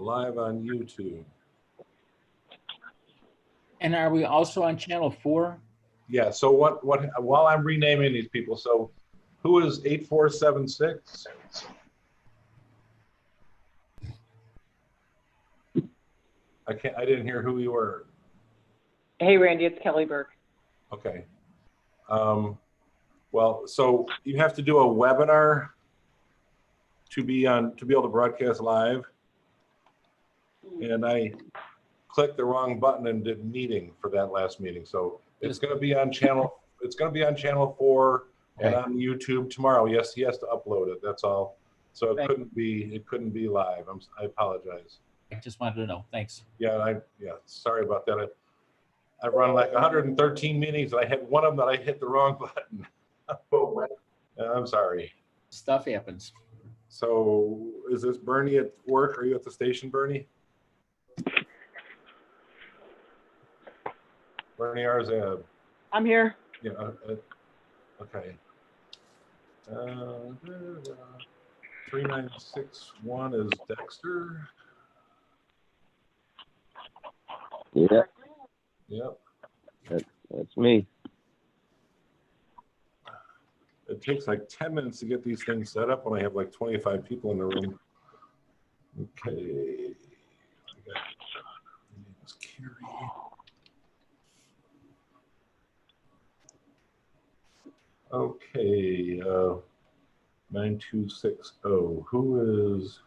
live on YouTube. And are we also on channel 4? Yeah, so while I'm renaming these people, so who is 8476? I didn't hear who you were. Hey, Randy, it's Kelly Burke. Okay. Well, so you have to do a webinar to be able to broadcast live. And I clicked the wrong button and did meeting for that last meeting. So it's going to be on channel 4 and on YouTube tomorrow. Yes, he has to upload it. That's all. So it couldn't be live. I apologize. I just wanted to know. Thanks. Yeah, sorry about that. I've run like 113 meetings and I had one of them that I hit the wrong button. I'm sorry. Stuff happens. So is this Bernie at work? Are you at the station, Bernie? Bernie Arzab. I'm here. Yeah, okay. 3961 is Dexter. Yeah. Yep. That's me. It takes like 10 minutes to get these things set up when I have like 25 people in the room. Okay. My name is Carrie. Okay. 9260. Who is?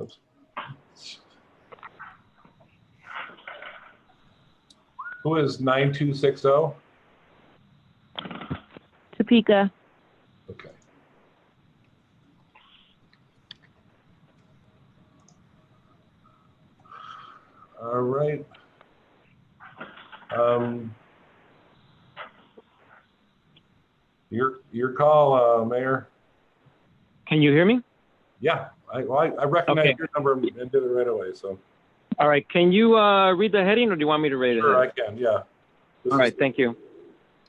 Oops. Who is 9260? Topeka. Okay. All right. Your call, Mayor. Can you hear me? Yeah, I recognize your number and did it right away. So. All right. Can you read the heading, or do you want me to read it? Sure, I can. Yeah. All right. Thank you.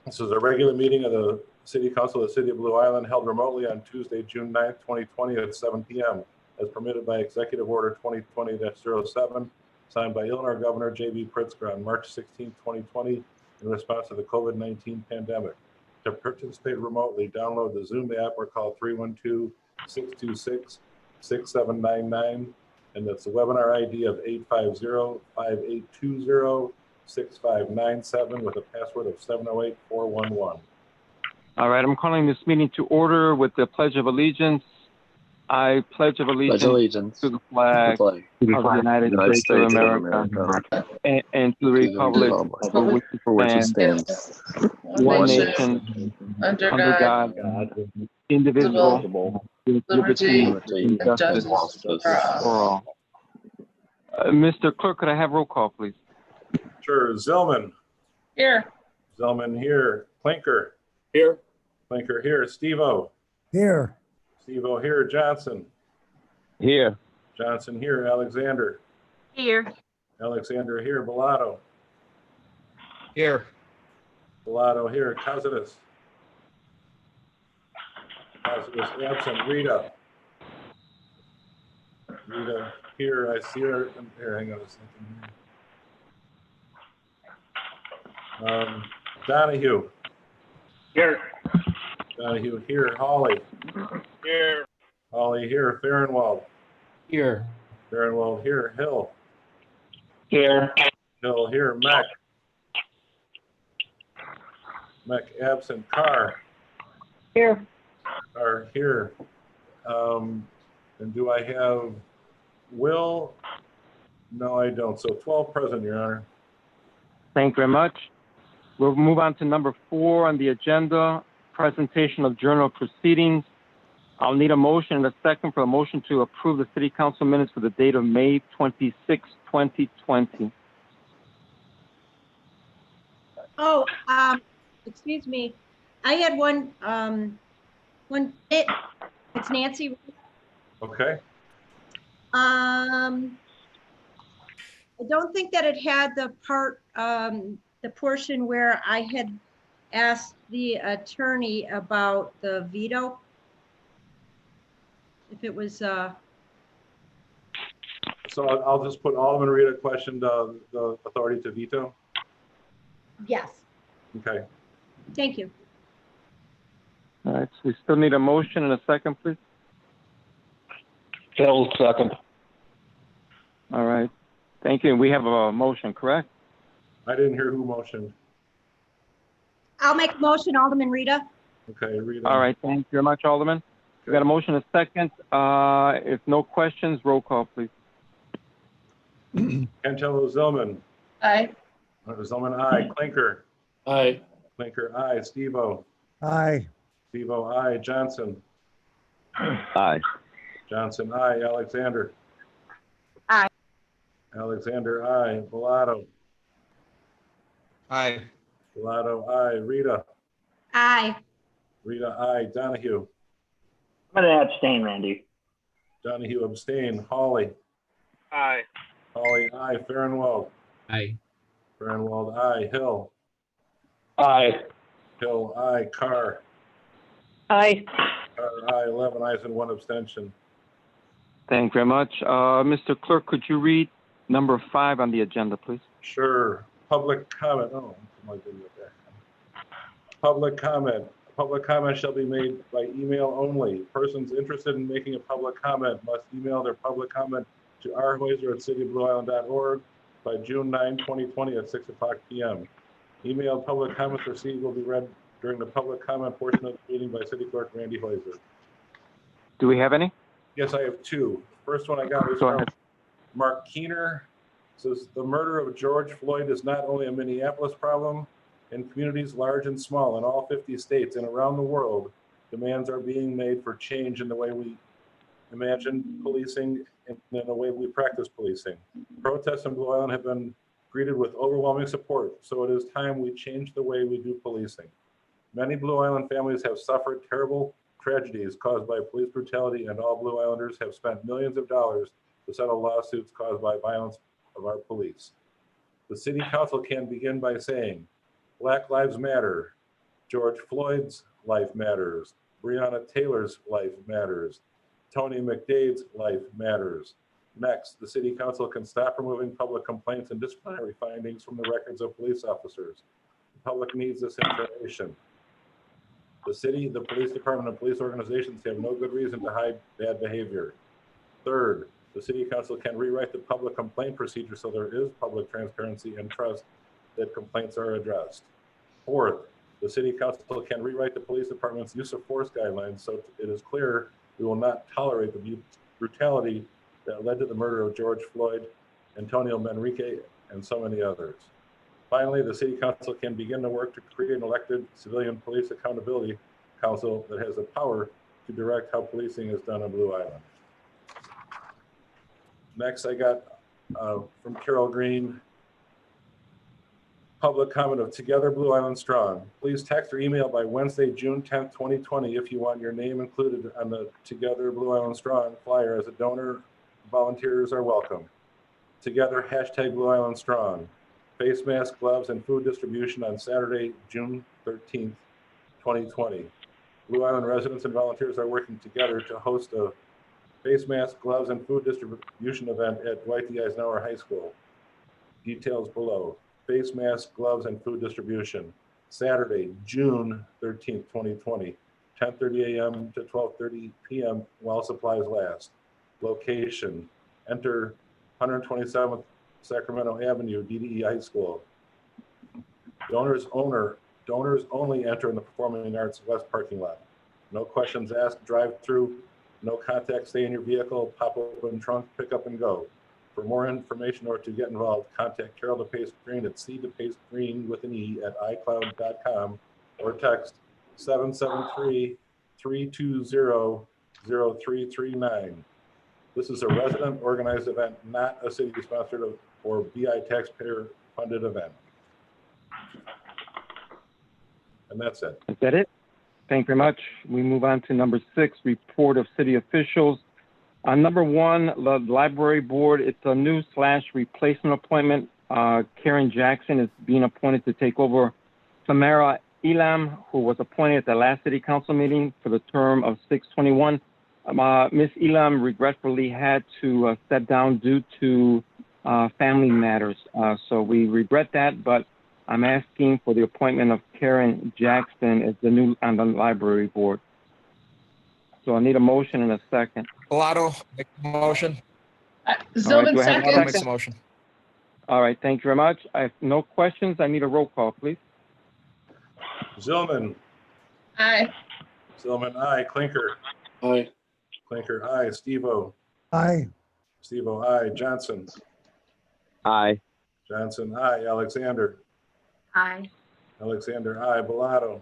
This is a regular meeting of the City Council of the City of Blue Island held remotely on Tuesday, June 9th, 2020 at 7 p.m. as permitted by Executive Order 2020-07, signed by Illinois Governor J.B. Pritzker on March 16, 2020 in response to the COVID-19 pandemic. To participate remotely, download the Zoom app or call 312-626-6799, and that's the webinar ID of 850-5820-6597 with a password of 708411. All right. I'm calling this meeting to order with the Pledge of Allegiance. I pledge allegiance to the flag of the United States of America and to the republic for which it stands, one nation, under God, indivisible, with liberty and justice for all. Mr. Clerk, could I have roll call, please? Sure. Zylman. Here. Zylman here. Plinker. Here. Plinker here. Steve-O. Here. Steve-O here. Johnson. Here. Johnson here. Alexander. Here. Alexander here. Bellato. Here. Bellato here. Costas. Costas absent. Rita. Rita here. I see her. Here, hang on a second. Donahue. Here. Donahue here. Hawley. Here. Hawley here. Farrenwald. Here. Farrenwald here. Hill. Here. Hill here. Meck. Meck absent. Carr. Here. Carr here. And do I have Will? No, I don't. So 12 present, Your Honor. Thank you very much. We'll move on to number 4 on the agenda, presentation of journal proceedings. I'll need a motion and a second for a motion to approve the City Council minutes for the date of May 26, 2020. Oh, excuse me. I had one, it's Nancy. Okay. I don't think that it had the part, the portion where I had asked the attorney about the veto. If it was, So I'll just put Alderman Rita questioned the authority to veto. Yes, Okay. thank you. All right, so we still need a motion and a second, please. Phil, second. All right, thank you. We have a motion, correct? I didn't hear who motioned. I'll make a motion, Alderman Rita. Okay, Rita. All right, thank you very much, Alderman. We got a motion and a second. If no questions, roll call, please. Cantelo-Zylman. Aye. Zylman, aye. Clinker. Aye. Clinker, aye. Steve-O. Aye. Steve-O, aye. Johnson. Aye. Johnson, aye. Alexander. Aye. Alexander, aye. Bellato. Aye. Bellato, aye. Rita. Aye. Rita, aye. Donahue. I'm going to abstain, Randy. Donahue, abstain. Hawley. Aye. Hawley, aye. Farnwell. Aye. Farnwell, aye. Hill. Aye. Hill, aye. Carr. Aye. Carr, aye. 11 ayes and 1 abstention. Thank you very much. Mr. Clerk, could you read number 5 on the agenda, please? Sure. Public comment. Oh, my video back. Public comment. Public comment shall be made by email only. Persons interested in making a public comment must email their public comment to rhoiser@cityofblueisland.org by June 9, 2020 at 6:00 p.m. Emailed public comments received will be read during the public comment portion of the meeting by City Clerk Randy Hoiser. Do we have any? Yes, I have 2. First one I got was Go from ahead. Mark Keener. Says the murder of George Floyd is not only a Minneapolis problem. In communities large and small in all 50 states and around the world, demands are being made for change in the way we imagine policing and in the way we practice policing. Protests in Blue Island have been greeted with overwhelming support, so it is time we change the way we do policing. Many Blue Island families have suffered terrible tragedies caused by police brutality, and all Blue Islanders have spent millions of dollars to settle lawsuits caused by violence of our police. The City Council can begin by saying, Black Lives Matter, George Floyd's life matters, Breonna Taylor's life matters, Tony McDade's life matters. Next, the City Council can stop removing public complaints and disciplinary findings from the records of police officers. The public needs this information. The city, the police department, and police organizations have no good reason to hide bad behavior. Third, the City Council can rewrite the public complaint procedure so there is public transparency and trust that complaints are addressed. Fourth, the City Council can rewrite the police department's use of force guidelines so it is clear we will not tolerate the brutality that led to the murder of George Floyd, Antonio Manrique, and so many others. Finally, the City Council can begin to work to create an elected civilian police accountability council that has the power to direct how policing is done on Blue Island. Next, I got from Carol Green, public comment of Together Blue Island Strong. Please text or email by Wednesday, June 10th, 2020 if you want your name included on the Together Blue Island Strong flyer. As a donor, volunteers are welcome. Together, hashtag Blue Island Strong. Face mask, gloves, and food distribution on Saturday, June 13th, 2020. Blue Island residents and volunteers are working together to host a face mask, gloves, and food distribution event at Dwight D. Eisenhower High School. Details below. Face mask, gloves, and food distribution. Saturday, June 13th, 2020, 10:30 a.m. to 12:30 p.m. while supplies last. Location, enter 127th Sacramento Avenue, DDE High School. Donors only enter in the Performing Arts West parking lot. No questions asked, drive through, no contact, stay in your vehicle, pop open trunk, pick up and go. For more information or to get involved, contact Carol DePace Green at cdepacegreen with an E at iCloud.com or text 773-320-0339. This is a resident organized event, not a city sponsored or BI taxpayer funded event. And that's it. Is that it? Thank you very much. We move on to number 6, report of city officials. On number 1, the library board, it's a new / replacement appointment. Karen Jackson is being appointed to take over Tomera Elam, who was appointed at the last city council meeting for the term of 6/21. Ms. Elam regretfully had to step down due to family matters. So we regret that, but I'm asking for the appointment of Karen Jackson as the new on the library board. So I need a motion and a second. Bellato, make the motion. Zylman do I have a Bellato makes the second. motion. All right, thank you very much. I have no questions. I need a roll call, please. Zylman, Aye. Zylman, aye. Clinker, Aye. Clinker, aye. Steve-O, Aye. Steve-O, aye. Johnson, Aye. Johnson, aye. Alexander, Aye. Alexander, aye. Bellato,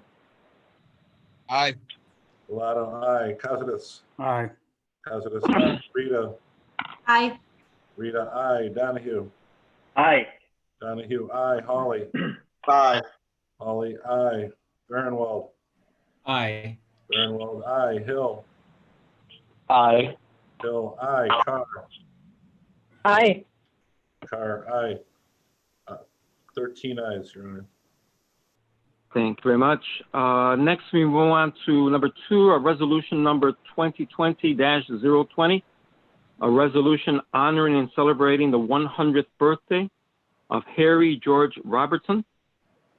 Aye. Bellato, aye. Costas, Aye. Costas, aye. Rita, Aye. Rita, aye. Donahue, Aye. Donahue, aye. Hawley, Aye. Hawley, aye. Bernwald, Aye. Bernwald, aye. Hill, Aye. Hill, aye. Carr, Aye. Carr, aye. 13 ayes, Your Honor. Thank you very much. Next, we move on to number 2, a resolution number 2020-020, a resolution honoring and celebrating the 100th birthday of Harry George Robertson.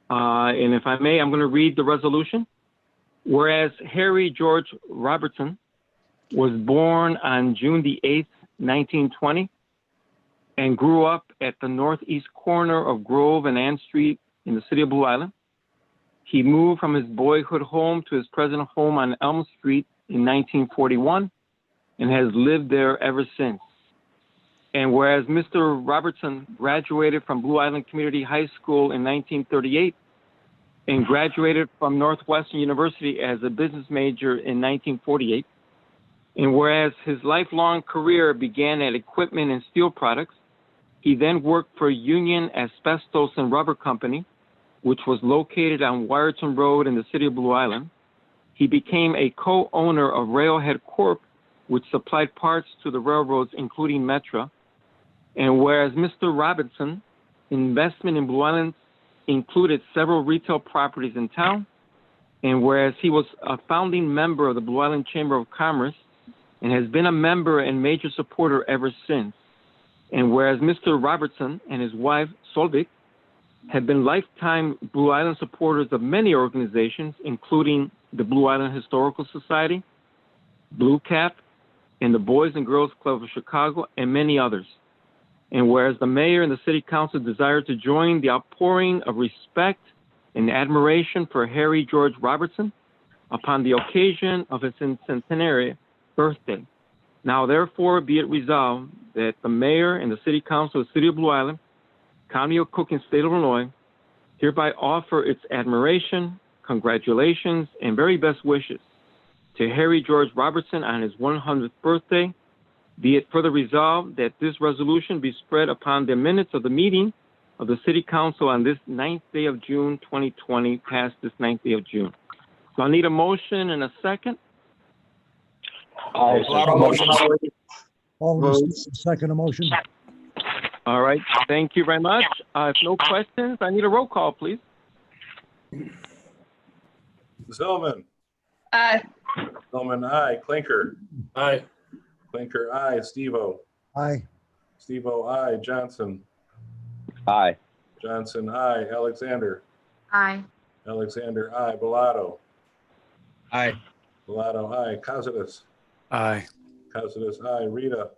And if I may, I'm going to read the resolution. Whereas Harry George Robertson was born on June the 8th, 1920, and grew up at the northeast corner of Grove and Ann Street in the city of Blue Island. He moved from his boyhood home to his present home on Elm Street in 1941 and has lived there ever since. And whereas Mr. Robertson graduated from Blue Island Community High School in 1938 and graduated from Northwestern University as a business major in 1948, and whereas his lifelong career began at Equipment and Steel Products, he then worked for Union Asbestos and Rubber Company, which was located on Wyerton Road in the city of Blue Island. He became a co-owner of Railhead Corp., which supplied parts to the railroads, including Metra. And whereas Mr. Robertson investment in Blue Island included several retail properties in town, and whereas he was a founding member of the Blue Island Chamber of Commerce and has been a member and major supporter ever since, and whereas Mr. Robertson and his wife, Solvik, have been lifetime Blue Island supporters of many organizations, including the Blue Island Historical Society, Blue Cap, and the Boys and Girls Club of Chicago, and many others. And whereas the mayor and the city council desire to join the outpouring of respect and admiration for Harry George Robertson upon the occasion of his centenary birthday. Now, therefore, be it resolved that the mayor and the city council of the city of Blue Island, County of Cook, and state of Illinois hereby offer its admiration, congratulations, and very best wishes to Harry George Robertson on his 100th birthday. Be it further resolved that this resolution be spread upon the minutes of the meeting of the City Council on this 9th day of June 2020, past this 9th day of June. So I need a motion and a second. Bellato motions. Alderman Stevens, second motion. All right, thank you very much. If no questions, I need a roll call, please. Zylman, Aye. Zylman, aye. Clinker, Aye. Clinker, aye. Steve-O, Aye. Steve-O, aye. Johnson, Aye. Johnson, aye. Alexander, Aye. Alexander, aye. Bellato, Aye. Bellato, aye. Costas, Aye. Costas, aye. Rita,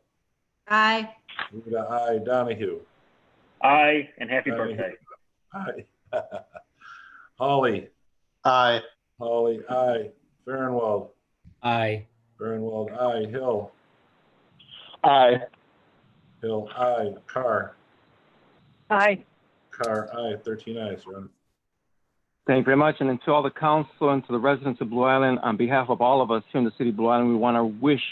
Aye. Rita, aye. Donahue, Aye, and happy Donahue, birthday. aye. Hawley, Aye. Hawley, aye. Farnwell, Aye. Farnwell, aye. Hill, Aye. Hill, aye. Carr, Aye. Carr, aye. 13 ayes, Your Honor. Thank you very much. And to all the council and to the residents of Blue Island, on behalf of all of us here in the city of Blue Island, we want to wish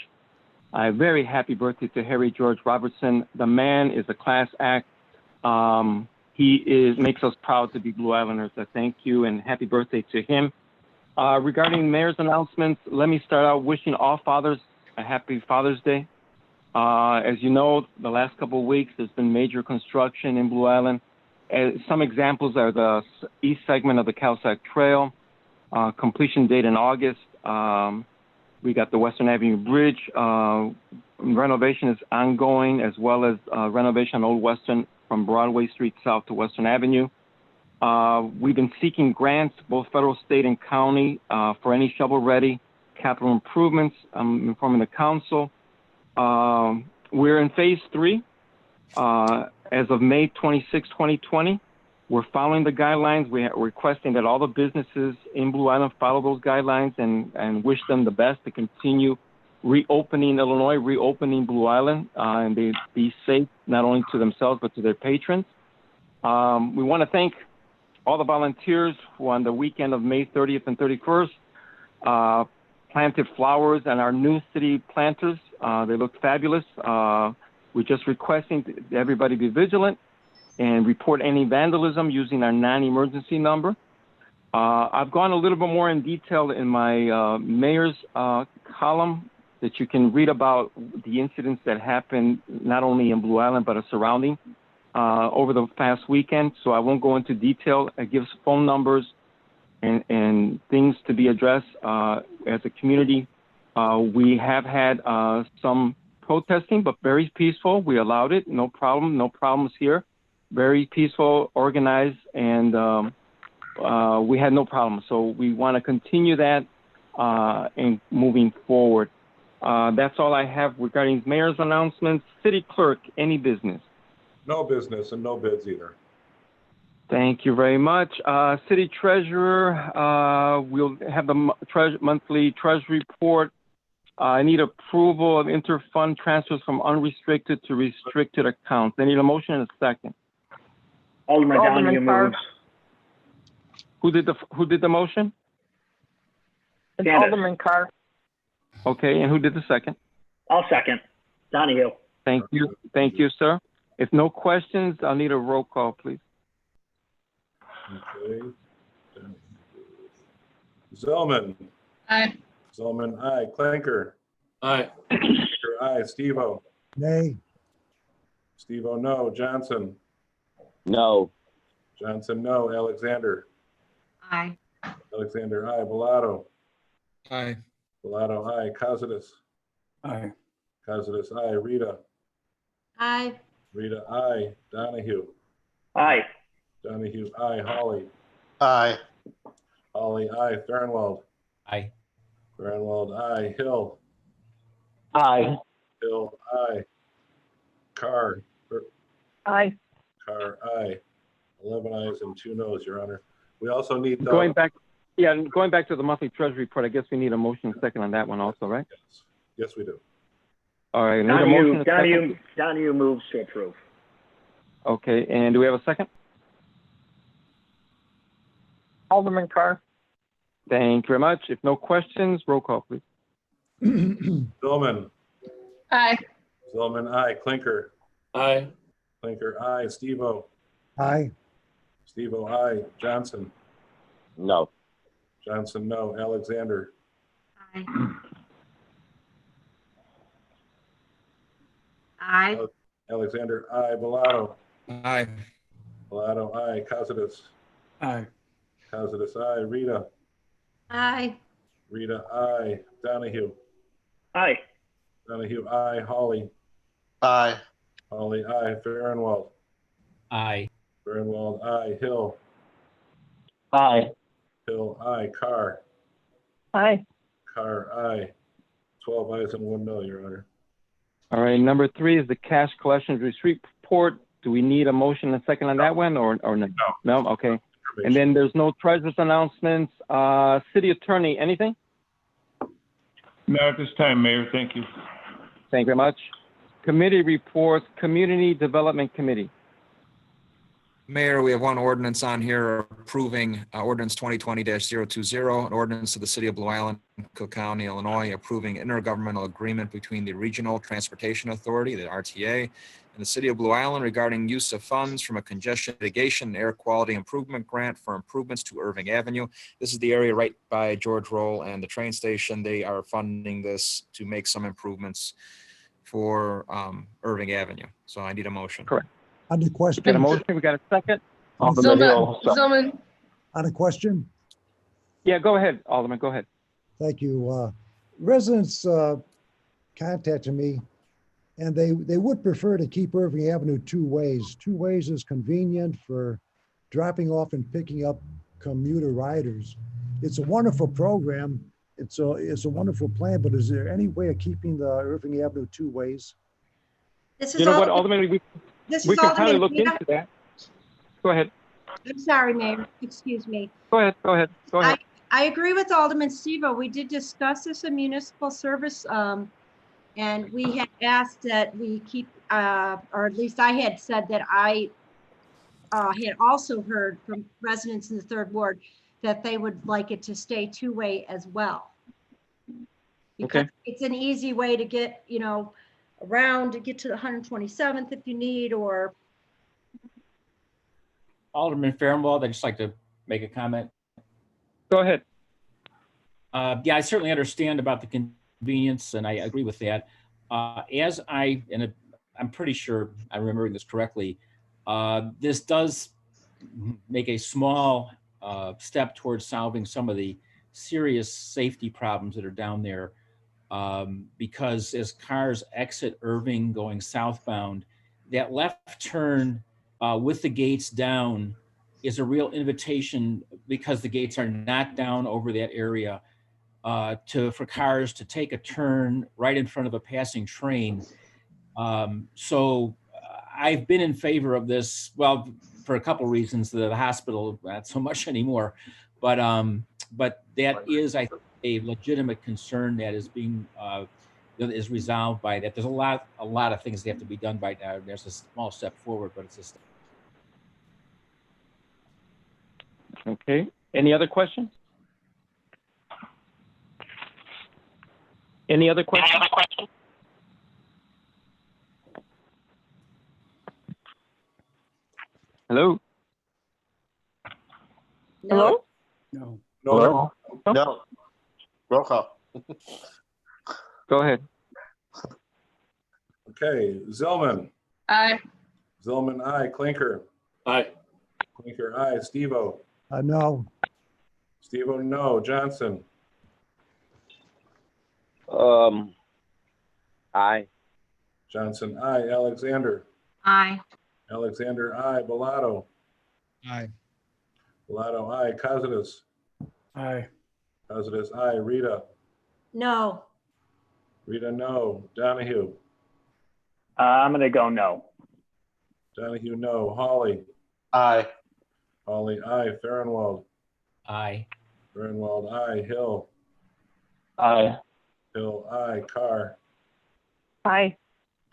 a very happy birthday to Harry George Robertson. The man is a class act. He makes us proud to be Blue Islanders. So thank you and happy birthday to him. Regarding mayor's announcements, let me start out wishing all fathers a happy Father's Day. As you know, the last couple of weeks, there's been major construction in Blue Island. Some examples are the east segment of the Calsac Trail, completion date in August. We got the Western Avenue Bridge. Renovation is ongoing, as well as renovation on Old Western from Broadway Street south to Western Avenue. We've been seeking grants, both federal, state, and county, for any shovel-ready capital improvements. I'm informing the council. We're in phase 3. As of May 26, 2020, we're following the guidelines. We're requesting that all the businesses in Blue Island follow those guidelines and wish them the best to continue reopening Illinois, reopening Blue Island, and they be safe, not only to themselves, but to their patrons. We want to thank all the volunteers who on the weekend of May 30th and 31st planted flowers and our new city planters. They look fabulous. We're just requesting that everybody be vigilant and report any vandalism using our non-emergency number. I've gone a little bit more in detail in my mayor's column that you can read about the incidents that happened not only in Blue Island, but surrounding over the past weekend. So I won't go into detail. It gives phone numbers and things to be addressed as a community. We have had some protesting, but very peaceful. We allowed it. No problem. No problems here. Very peaceful, organized, and we had no problem. So we want to continue that in moving forward. That's all I have regarding mayor's announcements. City clerk, any business? No business and no bids either. Thank you very much. City treasurer, we'll have the monthly treasury report. I need approval of inter-fund transfers from unrestricted to restricted accounts. I need a motion and a second. Alderman Donahue moves. Who did the motion? It's Candace. Alderman Carr. Okay, and who did the second? I'll second. Donahue. Thank you. Thank you, sir. If no questions, I'll need a roll call, please. Okay. Zylman. Aye. Zylman, aye. Clinker. Aye. Clinker, aye. Steve-O. Nay. Steve-O, no. Johnson. No. Johnson, no. Alexander. Aye. Alexander, aye. Bellato. Aye. Bellato, aye. Costas. Aye. Costas, aye. Rita. Aye. Rita, aye. Donahue. Aye. Donahue, aye. Holly. Aye. Holly, aye. Thornwald. Aye. Thornwald, aye. Hill. Aye. Hill, aye. Carr. Aye. Carr, aye. 11 ayes and 2 noes, Your Honor. We also need the... Going back to the monthly treasury report, I guess we need a motion and second on that one also, right? Yes. Yes, we do. All right. I need a motion and a second. Donahue moves to approve. Okay, and do we have a second? Alderman Carr. Thank you very much. If no questions, roll call, please. Zylman. Aye. Zylman, aye. Clinker. Aye. Clinker, aye. Steve-O. Aye. Steve-O, aye. Johnson. No. Johnson, no. Alexander. Aye. Aye. Alexander, aye. Bellato. Aye. Bellato, aye. Costas. Aye. Costas, aye. Rita. Aye. Rita, aye. Donahue. Aye. Donahue, aye. Holly. Aye. Holly, aye. Farnwell. Aye. Farnwell, aye. Hill. Aye. Hill, aye. Carr. Aye. Carr, aye. 12 ayes and 1 no, Your Honor. All right, number 3 is the cash collections receipt report. Do we need a motion and second on that one or no? No, okay. And then there's no treasurer's announcements. City attorney, anything? Not at this time, Mayor. Thank you. Thank you very much. Committee reports, Community Development Committee. Mayor, we have one ordinance on here approving ordinance 2020-020, an ordinance of the City of Blue Island, Cook County, Illinois, approving intergovernmental agreement between the Regional Transportation Authority, the RTA, and the City of Blue Island regarding use of funds from a congestion mitigation and air quality improvement grant for improvements to Irving Avenue. This is the area right by George Roll and the train station. They are funding this to make some improvements for Irving Avenue. So I need a motion. Correct. On the question. Got a motion, we got a second? Zylman. On a question. Yeah, go ahead, Alderman, go ahead. Thank you. residents contacted me, and they would prefer to keep Irving Avenue two ways. Two ways is convenient for dropping off and picking up commuter riders. It's a wonderful program. It's a wonderful plan, but is there any way of keeping the Irving Avenue two ways? This is You know what, Alderman- Alderman, This we is can probably Alderman look Rita. into that. Go ahead, I'm sorry, Mayor, excuse me. go ahead, go ahead, go ahead. I agree with Alderman Stevo. We did discuss this in municipal service, and we had asked that we keep, or at least I had said that I had also heard from residents in the third ward that they would like it to stay two-way as well. Because Okay. it's an easy way to get, around to get to the 127th if you need, or Alderman Fairwell, I'd just like to make a comment. Go ahead. Yeah, I certainly understand about the convenience, and I agree with that. And I'm pretty sure I'm remembering this correctly, this does make a small step towards solving some of the serious safety problems that are down there. Because as cars exit Irving going southbound, that left turn with the gates down is a real invitation, because the gates are not down over that area, for cars to take a turn right in front of a passing train. So I've been in favor of this, well, for a couple reasons. The hospital, not so much anymore, but that is, I think, a legitimate concern that is being that is resolved by that. There's a lot of things that have to be done by now. There's a small step forward, but it's a step. Okay, any other questions? Any other questions? Hello? no. No. No, No. Roll call. Go ahead. okay, Zylman. Aye. Zylman, aye. Clinker. Aye. Clinker, aye. Stevo. No. Stevo, no. Johnson. Aye. Johnson, aye. Alexander. Aye. Alexander, aye. Bellato. Aye. Bellato, aye. Costas. Aye. Costas, aye. Rita. No. Rita, no. Donahue. I'm gonna go no. Donahue, no. Hawley. Aye. Hawley, aye. Farnwell. Aye. Farnwell, aye. Hill. Aye. Hill, aye. Carr. Aye.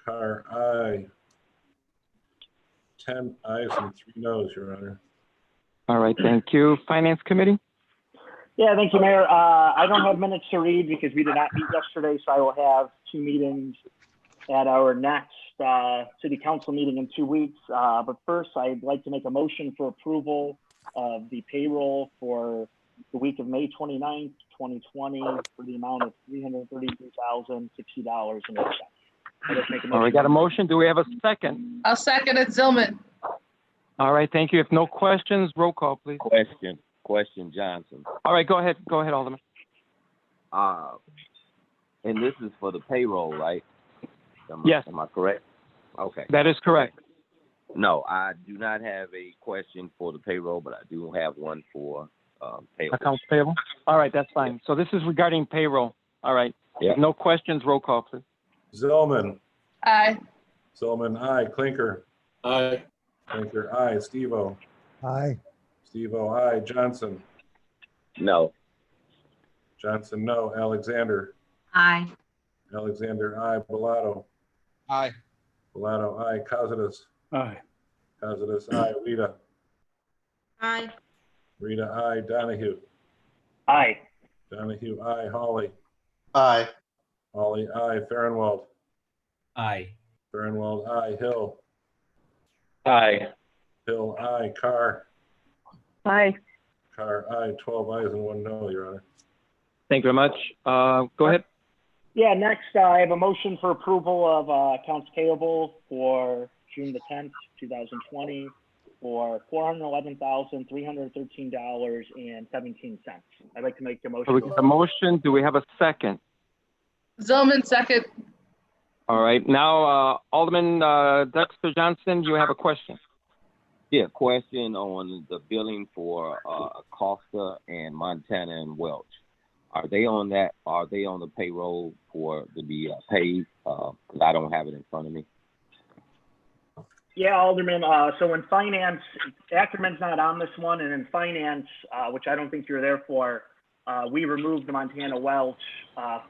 Carr, aye. 10 ayes and 3 noes, Your Honor. All right, thank you. Finance Committee? Yeah, thank you, Mayor. I don't have minutes to read because we did not meet yesterday, so I will have 2 meetings at our next city council meeting in 2 weeks. But first, I'd like to make a motion for approval of the payroll for the week of May 29th, 2020 for the amount of $333,060. All right, got a motion. Do we have a second? I'll second it, Zylman. All right, thank you. If no questions, roll call, please. Question, Johnson. All right, go ahead, Alderman. And this is for the payroll, right? Yes. Am I correct? Okay. That is correct. No, I do not have a question for the payroll, but I do have one for payroll. Accounts payable? All right, that's fine. So this is regarding payroll. All right. Yeah. If no questions, roll call, please. Zylman. Aye. Zylman, aye. Clinker. Aye. Clinker, aye. Stevo. Aye. Stevo, aye. Johnson. No. Johnson, no. Alexander. Aye. Alexander, aye. Bellato. Aye. Bellato, aye. Costas. Aye. Costas, aye. Rita. Aye. Rita, aye. Donahue. Aye. Donahue, aye. Hawley. Aye. Hawley, aye. Farnwell. Aye. Farnwell, aye. Hill. Aye. Hill, aye. Carr. Aye. Carr, aye. 12 ayes and 1 no, Your Honor. Thank you very much. Go ahead. Yeah, next, I have a motion for approval of accounts payable for June the 10th, 2020 for $411,313.17. I'd like to make the So we motion. got a motion. Do we have a second? Zylman, second. All right, now, Alderman Dexter Johnson, you have a question. Yeah, question on the billing for Acosta and Montana and Welch. Are they on that? Are they on the payroll for to be paid? Because I don't have it in front of me. Yeah, Alderman. So in finance, Ackerman's not on this one, and in finance, which I don't think you're there for, we removed the Montana Welch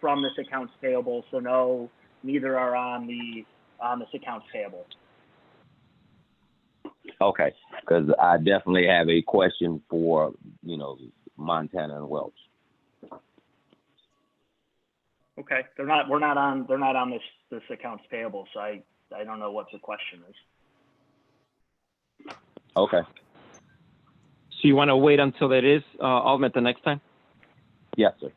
from this accounts payable. So no, neither are on this accounts payable. Okay, because I definitely have a question for Montana and Welch. Okay, they're not. We're not on. They're not on this accounts payable. So I don't know what the question is. Okay. So you want to wait until it is, Alderman, the next time? Yes, sir.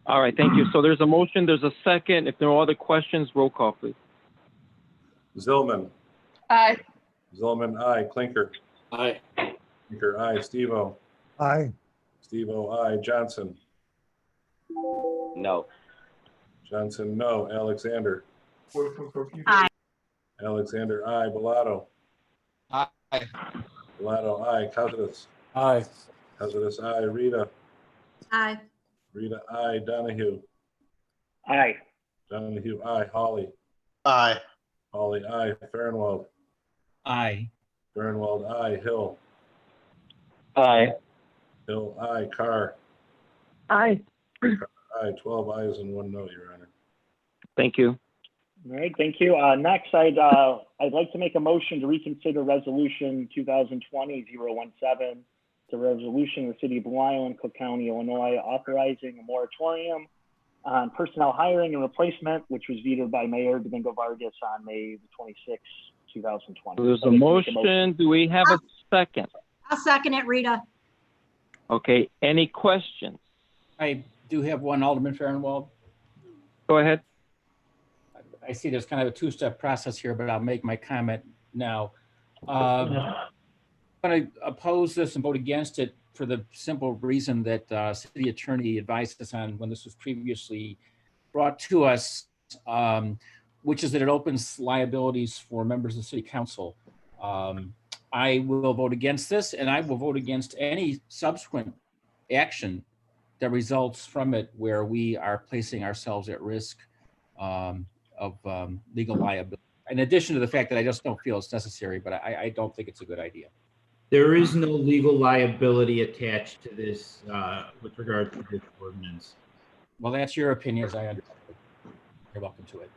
All right, thank you. So there's a motion, there's a second. If there are other questions, roll call, please. Zylman, Aye. Zylman, aye. Clinker, Aye. Clinker, aye. Steve-O, Aye. Steve-O, aye. Johnson, No. Johnson, no. Alexander, Aye. Alexander, aye. Bellato, Aye. Bellato, aye. Costas, Aye. Costas, aye. Rita, Aye. Rita, aye. Donahue, Aye. Donahue, aye. Hawley, Aye. Hawley, aye. Farnwell, Aye. Farnwell, aye. Hill, Aye. Hill, aye. Carr, Aye. aye. 12 ayes and 1 no, Your Honor. Thank you. All right, thank you. Next, I'd like to make a motion to reconsider Resolution 2020-017. It's a resolution of the City of Blue Island, Cook County, Illinois, authorizing a moratorium on personnel hiring and replacement, which was vetoed by Mayor Domingo Vargas on May 26, 2020. There's So a I'd like to make motion. Do we have a second? I'll second it, Rita. Okay, any questions? I do have one, Alderman Farnwell. Go ahead. I see there's kind of a two-step process here, but I'll make my comment now. I'm going to oppose this and vote against it for the simple reason that city attorney advised us on when this was previously brought to us, which is that it opens liabilities for members of the city council. I will vote against this, and I will vote against any subsequent action that results from it where we are placing ourselves at risk of legal liability. In addition to the fact that I just don't feel it's necessary, but I don't think it's a good idea. There is no legal liability attached to this with regard to this ordinance. Well, that's your opinion, as I understand it. You're welcome to it.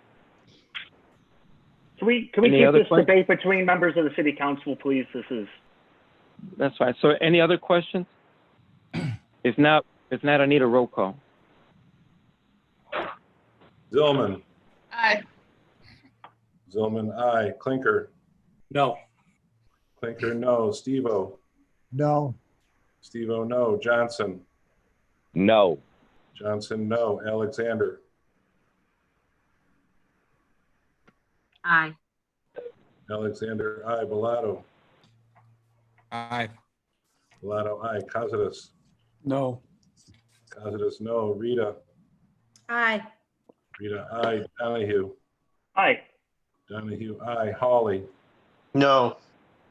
Can we Any keep other this debate between members of the city council, please? This is. That's fine. So any other questions? If not, I need a roll call. Zylman, Aye. Zylman, aye. Clinker, No. Clinker, no. Steve-O, No. Steve-O, no. Johnson, No. Johnson, no. Alexander, Aye. Alexander, aye. Bellato, Aye. Bellato, aye. Costas, No. Costas, no. Rita, Aye. Rita, aye. Donahue, Aye. Donahue, aye. Hawley, No.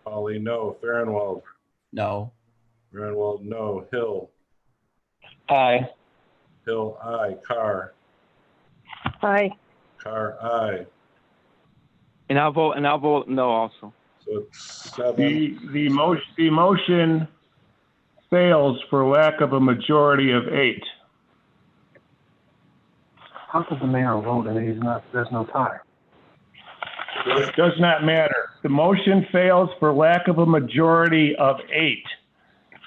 Hawley, no. Farnwell, No. Farnwell, no. Hill, Aye. Hill, aye. Carr, Aye. Carr, aye. And I'll vote no also. So it's 7. The motion fails for lack of a majority of 8. How does the mayor vote and there's no tie? It does not matter. The motion fails for lack of a majority of 8.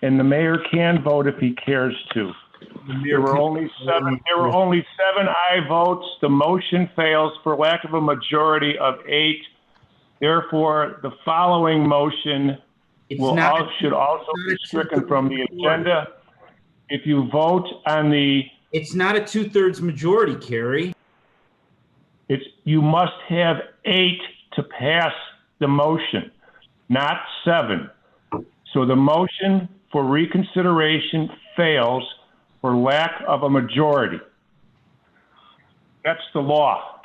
And the mayor can vote if he cares to. There were only 7 aye votes. The motion fails for lack of a majority of 8. Therefore, the following motion should also be stricken from the agenda. If you vote on the... It's not a 2/3 majority, Kerry. You must have 8 to pass the motion, not 7. So the motion for reconsideration fails for lack of a majority. That's the law.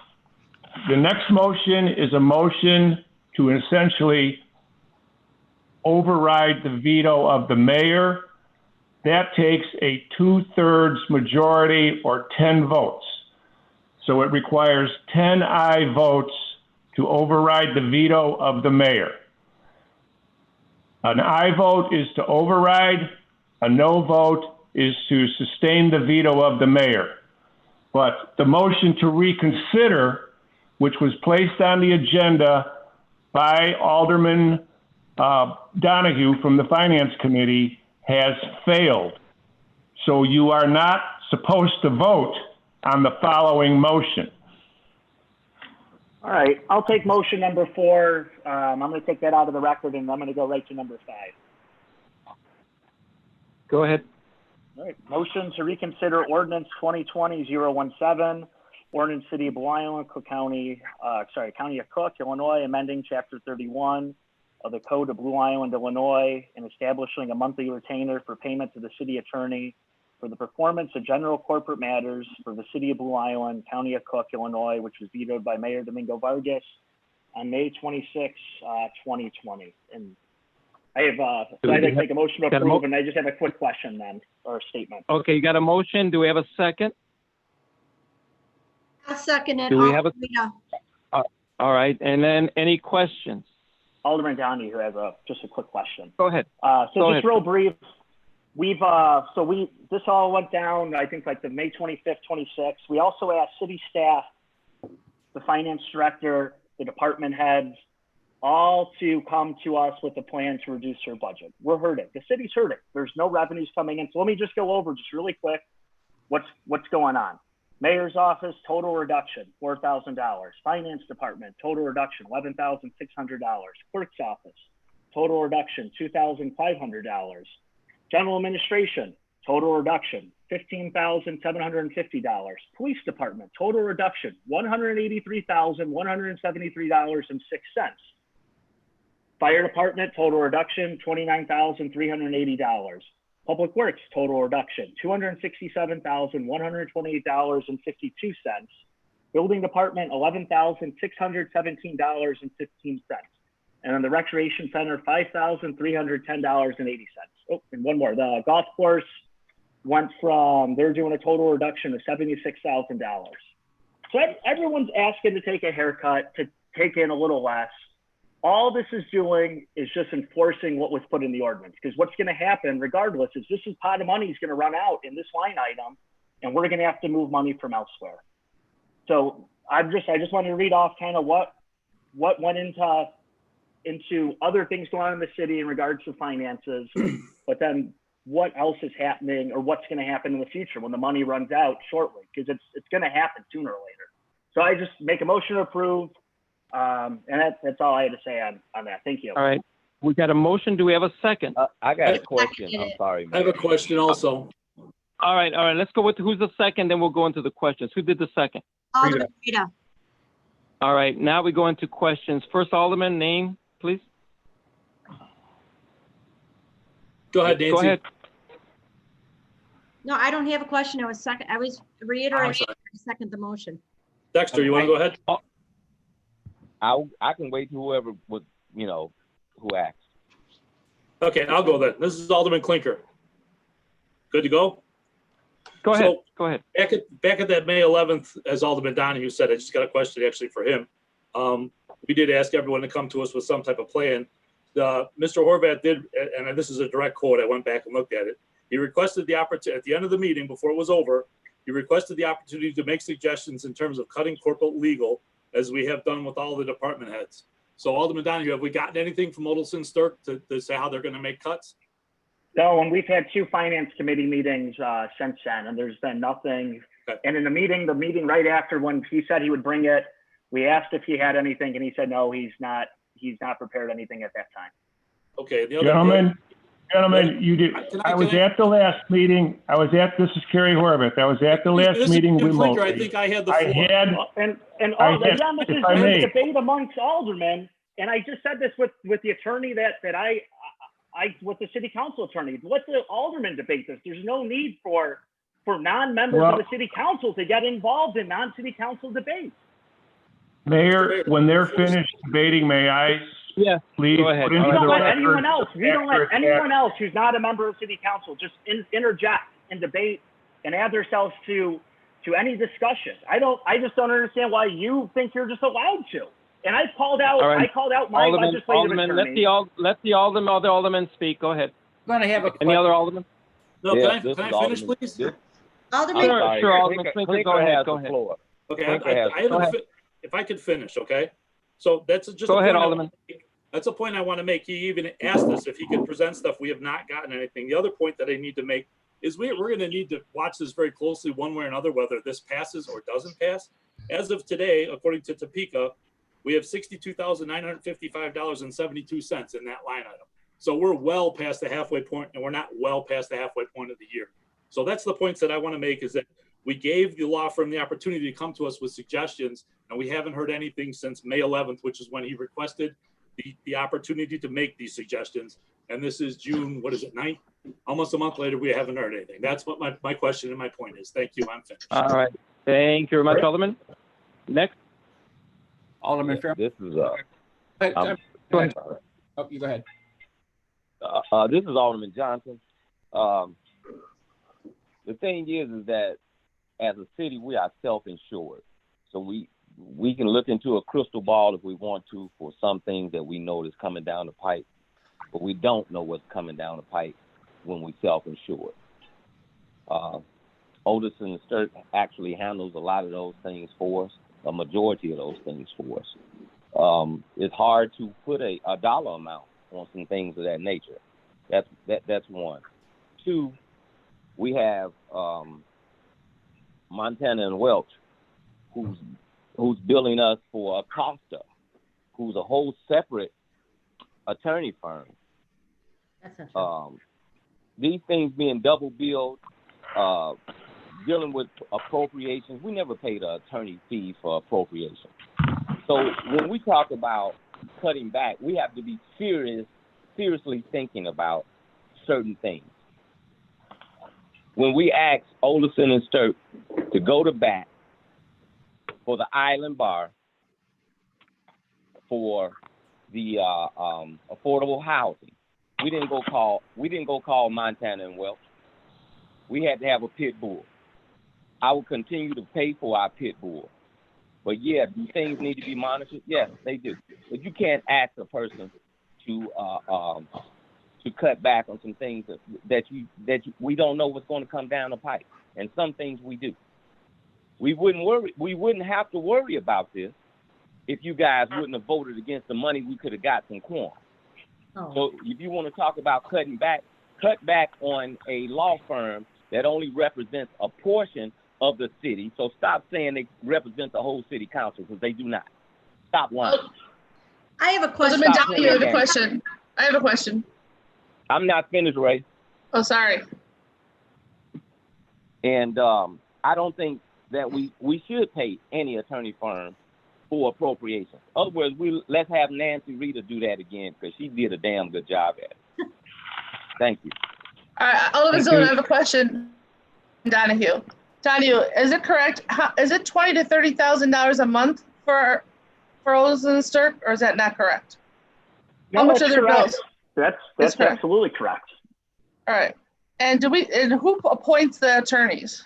The next motion is a motion to essentially override the veto of the mayor. That takes a 2/3 majority or 10 votes. So it requires 10 aye votes to override the veto of the mayor. An aye vote is to override, a no vote is to sustain the veto of the mayor. But the motion to reconsider, which was placed on the agenda by Alderman Donahue from the Finance Committee, has failed. So you are not supposed to vote on the following motion. All right, I'll take motion number 4. I'm going to take that out of the record, and I'm going to go right to number 5. Go ahead. All right, motion to reconsider ordinance 2020-017, ordinance City of Blue Island, County of Cook, Illinois, amending Chapter 31 of the Code of Blue Island, Illinois, and establishing a monthly retainer for payment to the city attorney for the performance of general corporate matters for the City of Blue Island, County of Cook, Illinois, which was vetoed by Mayor Domingo Vargas on May 26, 2020. And I have, so I'd like to make a motion to approve, and I just have a quick question then, or a statement. Okay, you got a motion. Do we have a second? I'll second it. Do we have a? Yeah. All right, and then any questions? Alderman Downey, who has just a quick question. Go ahead. Real brief. We've this all went down, I think, like the May 25th, 26th. We also asked city staff, the finance director, the department heads, all to come to us with a plan to reduce their budget. We're hurting. The city's hurting. There's no revenues coming in. So let me just go over just really quick what's going on. Mayor's office, total reduction, $4,000. Finance department, total reduction, $11,600. Clerk's office, total reduction, $2,500. General administration, total reduction, $15,750. Police department, total reduction, $183,173.06. Fire department, total reduction, $29,380. Public Works, total reduction, $267,128.52. Building department, $11,617.15. And on the Recreation Center, $5,310.80. Oh, and one more. The golf course went from, they're doing a total reduction of $76,000. So everyone's asking to take a haircut, to take in a little less. All this is doing is just enforcing what was put in the ordinance. Because what's going to happen, regardless, is this pot of money is going to run out in this line item, and we're going to have to move money from elsewhere. So I just wanted to read off kind of what went into other things going on in the city in regards to finances, but then what else is happening or what's going to happen in the future when the money runs out shortly, because it's going to happen sooner or later. So I just make a motion to approve, and that's all I had to say on that. Thank you. All right, we got a motion. Do we have a second? I got a question. I'm sorry, I have a question also. All right, let's go with who's the second, then we'll go into the questions. Who did the second? Alderman Rita. All right, now we go into questions. First, Alderman, name, please. Go ahead, Nancy. Go ahead. No, I don't have a question. I was reiterating, second the motion. Dexter, you want to go ahead? I can wait to whoever would, who asked. Okay, I'll go then. This is Alderman Clinker. Good to go? Go ahead. So, go ahead. Back at that May 11th, as Alderman Donahue said, I just got a question actually for him. We did ask everyone to come to us with some type of plan. Mr. Horvath did, and this is a direct quote, I went back and looked at it. He requested the opportunity, at the end of the meeting, before it was over, he requested the opportunity to make suggestions in terms of cutting corporate legal, as we have done with all the department heads. So Alderman Donahue, have we gotten anything from Odelson Stirk to say how they're going to make cuts? No, and we've had 2 finance committee meetings since then, and there's been nothing. Okay. And in the meeting right after, when he said he would bring it, we asked if he had anything, and he said no, he's not prepared anything at that time. Okay. Gentlemen, you did. I was at the last meeting. This is Kerry Horvath. I was at the last meeting remotely. I think I had the floor. This is a debate amongst aldermen, and I just said this with the attorney that I with the city council attorney. Let the aldermen debate this. There's no need for for non-members Well- of the city council to get involved in non-city council debates. Mayor, when they're finished debating, may I Yeah, please go ahead. put into We the don't let record anyone else, we don't let accurate anyone else who's not a member of city council just interject and debate and add themselves to any discussion. I just don't understand why you think you're just allowed to. And I called out, All right. I called out my legislative Alderman, attorney. let the other aldermen speak. Go ahead. I'm going to have a. Any other aldermen? No, Yeah, can this I is finish, Alderman- please? this- Alderman, I'm sorry. Sure, Alderman Clinker- Clinker, go Clinker ahead, has go the ahead. floor. Okay, Clinker has I the haven't, floor. if I could finish, okay? So that's just. Go a ahead, point I Alderman. wanna make. That's a point I want to make. He even asked us if he could present stuff. We have not gotten anything. The other point that I need to make is we're going to need to watch this very closely one way or another, whether this passes or doesn't pass. As of today, according to Topeka, we have $62,955.72 in that line item. So we're well past the halfway point, and we're not well past the halfway point of the year. So that's the points that I want to make, is that we gave the law firm the opportunity to come to us with suggestions, and we haven't heard anything since May 11th, which is when he requested the opportunity to make these suggestions. And this is June, what is it, 9th? Almost a month later, we haven't heard anything. That's what my question and my point is. Thank you. I'm finished. All right. Thank you very much, Alderman. Next. Alderman Yeah, Fair. this is Go ahead. Go ahead. Oh, you go ahead. this is Alderman Johnson. The thing is that as a city, we are self-insured. So we can look into a crystal ball if we want to for some things that we know is coming down the pipe, but we don't know what's coming down the pipe when we self-insured. Otis and Sturt actually handles a lot of those things for us, a majority of those things for us. It's hard to put a dollar amount on some things of that nature. That's one. Two, we have Montana and Welch, who's billing us for Acosta, who's a whole separate attorney firm. that's not true. These things being double billed, dealing with appropriations. We never paid an attorney fee for appropriation. So when we talk about cutting back, we have to be seriously thinking about certain things. When we asked Olison and Sturt to go to bat for the Island Bar, for the affordable housing, we didn't go call Montana and Welch. We had to have a pit bull. I will continue to pay for our pit bull. But yeah, do things need to be monitored? Yes, they do. But you can't ask a person to cut back on some things that we don't know what's going to come down the pipe. And some things we do. We wouldn't have to worry about this if you guys wouldn't have voted against the money we could have got from Quorum. Oh. So if you want to talk about cutting back, cut back on a law firm that only represents a portion of the city. So stop saying they represent the whole city council, because they do not. Stop lying. I have a question. Stop playing you have a games. question. I have a question. I'm not finished, Ray. Oh, sorry. And I don't think that we should pay any attorney firm for appropriations. Other words, let's have Nancy Rita do that again, because she did a damn good job at it. Thank you. All right, Alderman Zylman, I have a question. Donahue, is it correct? Is it $20,000 to $30,000 a month for Olson and Sturt, or is that not correct? How much are their bills? That's correct. absolutely correct. All right, and who appoints the attorneys?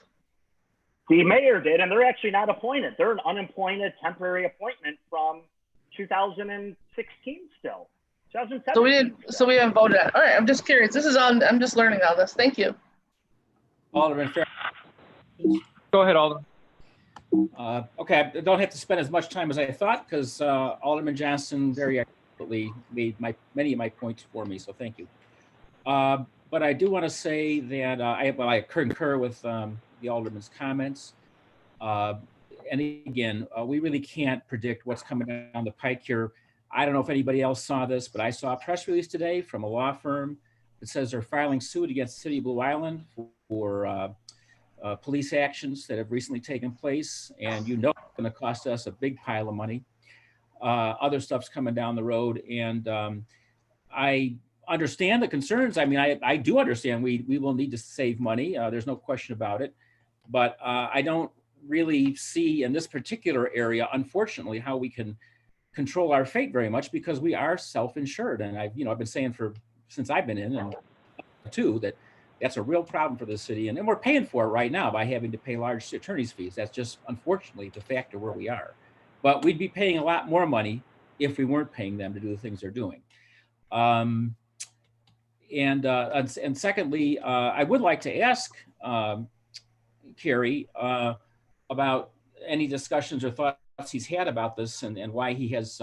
The mayor did, and they're actually not appointed. They're an unappointed temporary appointment from 2016 still. 2017. So we haven't voted on it. All right, I'm just curious. I'm just learning all this. Thank you. Alderman Fair. Go ahead, Alderman. Okay, I don't have to spend as much time as I thought, because Alderman Johnson very accurately made many of my points for me, so thank you. But I do want to say that I concur with the Alderman's comments. And again, we really can't predict what's coming down the pike here. I don't know if anybody else saw this, but I saw a press release today from a law firm that says they're filing suit against the city of Blue Island for police actions that have recently taken place. And it's going to cost us a big pile of money. Other stuff's coming down the road. And I understand the concerns. I mean, I do understand we will need to save money. There's no question about it. But I don't really see in this particular area, unfortunately, how we can control our fate very much, because we are self-insured. And I've been saying since I've been in, and too, that's a real problem for the city. And we're paying for it right now by having to pay large attorney's fees. That's just, unfortunately, the factor where we are. But we'd be paying a lot more money if we weren't paying them to do the things they're doing. And secondly, I would like to ask Kerry about any discussions or thoughts he's had about this, and why he has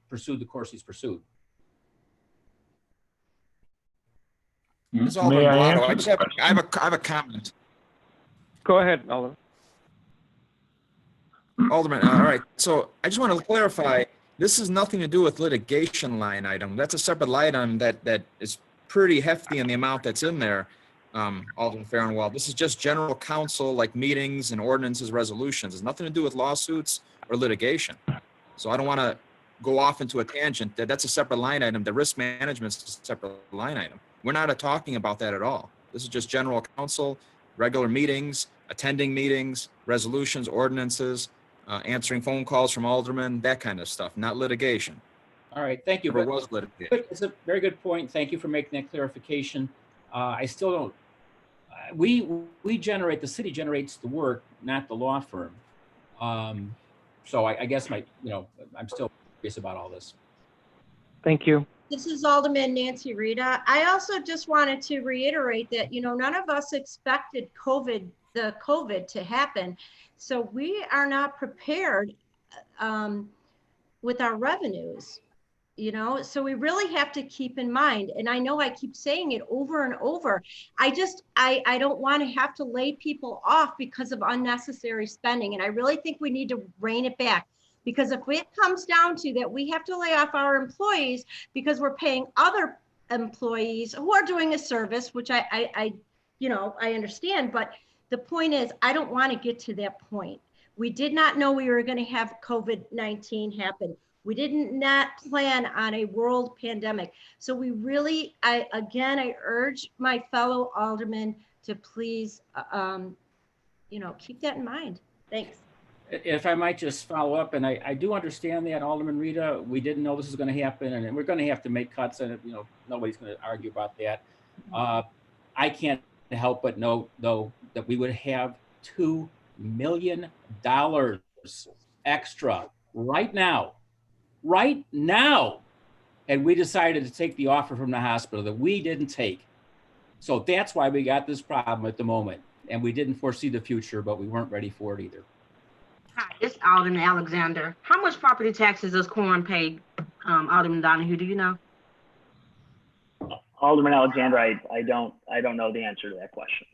pursued the course he's pursued. Ms. Alderman May I Bellato, answer? I have a comment. Go ahead, Alderman. Alderman, all right. So I just want to clarify, this has nothing to do with litigation line item. That's a separate line item that is pretty hefty in the amount that's in there, Alderman Farnwell. This is just general counsel, like meetings and ordinances, resolutions. It's nothing to do with lawsuits or litigation. So I don't want to go off into a tangent. That's a separate line item. The risk management is a separate line item. We're not talking about that at all. This is just general counsel, regular meetings, attending meetings, resolutions, ordinances, answering phone calls from aldermen, that kind of stuff, not litigation. All right, thank you. Never was litigation. It's a very good point. Thank you for making that clarification. I still don't, we generate, the city generates the work, not the law firm. So I guess I'm still curious about all this. Thank you. This is Alderman Nancy Rita. I also just wanted to reiterate that, none of us expected the COVID to happen. So we are not prepared with our revenues, so we really have to keep in mind, and I know I keep saying it over and over, I don't want to have to lay people off because of unnecessary spending. And I really think we need to rein it back. Because if it comes down to that, we have to lay off our employees because we're paying other employees who are doing a service, which I understand. But the point is, I don't want to get to that point. We did not know we were going to have COVID-19 happen. We did not plan on a world pandemic. So we really, I urge my fellow aldermen to please, keep that in mind. Thanks. If I might just follow up, and I do understand that, Alderman Rita, we didn't know this was going to happen, and we're going to have to make cuts, and nobody's going to argue about that. I can't help but note, though, that we would have $2 million extra right now, and we decided to take the offer from the hospital that we didn't take. So that's why we got this problem at the moment, and we didn't foresee the future, but we weren't ready for it either. Hi, it's Alderman Alexander. How much property taxes does Quorum pay, Alderman Donahue? Do you know? Alderman Alexander, I don't know the answer to that question.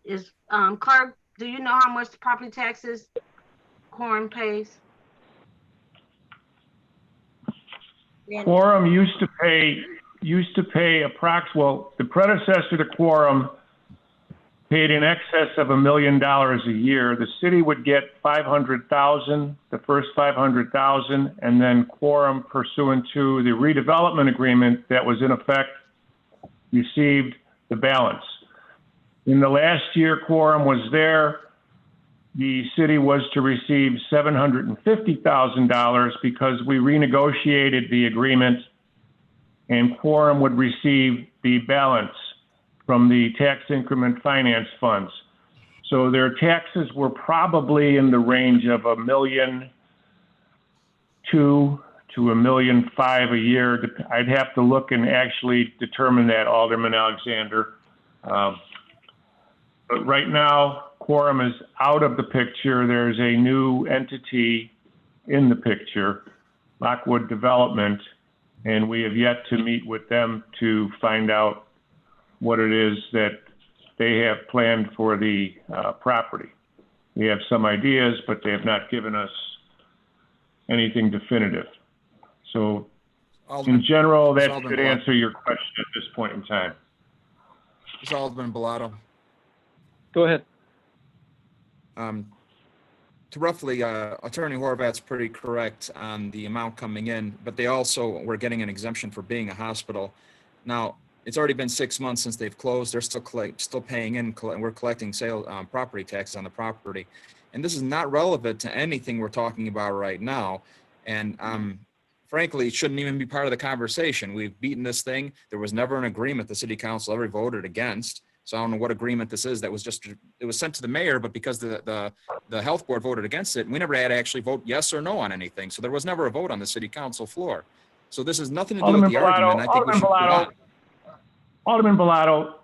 Is Clerk, do you know how much property taxes Quorum pays? Quorum used to pay the predecessor to Quorum paid in excess of $1 million a year. The city would get $500,000, the first $500,000, and then Quorum, pursuant to the redevelopment agreement that was in effect, received the balance. In the last year Quorum was there, the city was to receive $750,000 because we renegotiated the agreement, and Quorum would receive the balance from the tax increment finance funds. So their taxes were probably in the range of $1.2 million to $1.5 million a year. I'd have to look and actually determine that, Alderman Alexander. But right now, Quorum is out of the picture. There's a new entity in the picture, Lockwood Development, and we have yet to meet with them to find out what it is that they have planned for the property. We have some ideas, but they have not given us anything definitive. So in general, that should answer your question at this point in time. Ms. Alderman Bellato. Go ahead. To roughly, Attorney Horvat's pretty correct on the amount coming in, but they also were getting an exemption for being a hospital. Now, It's already been 6 months since they've closed. They're still paying in, and we're collecting property taxes on the property. And this is not relevant to anything we're talking about right now. And frankly, it shouldn't even be part of the conversation. We've beaten this thing. There was never an agreement the city council ever voted against. So I don't know what agreement this is. That was just, it was sent to the mayor, but because the health board voted against it, we never had to actually vote yes or no on anything. So there was never a vote on the city council floor. So this has nothing to do with the argument. I think we should move on. Alderman Bellato,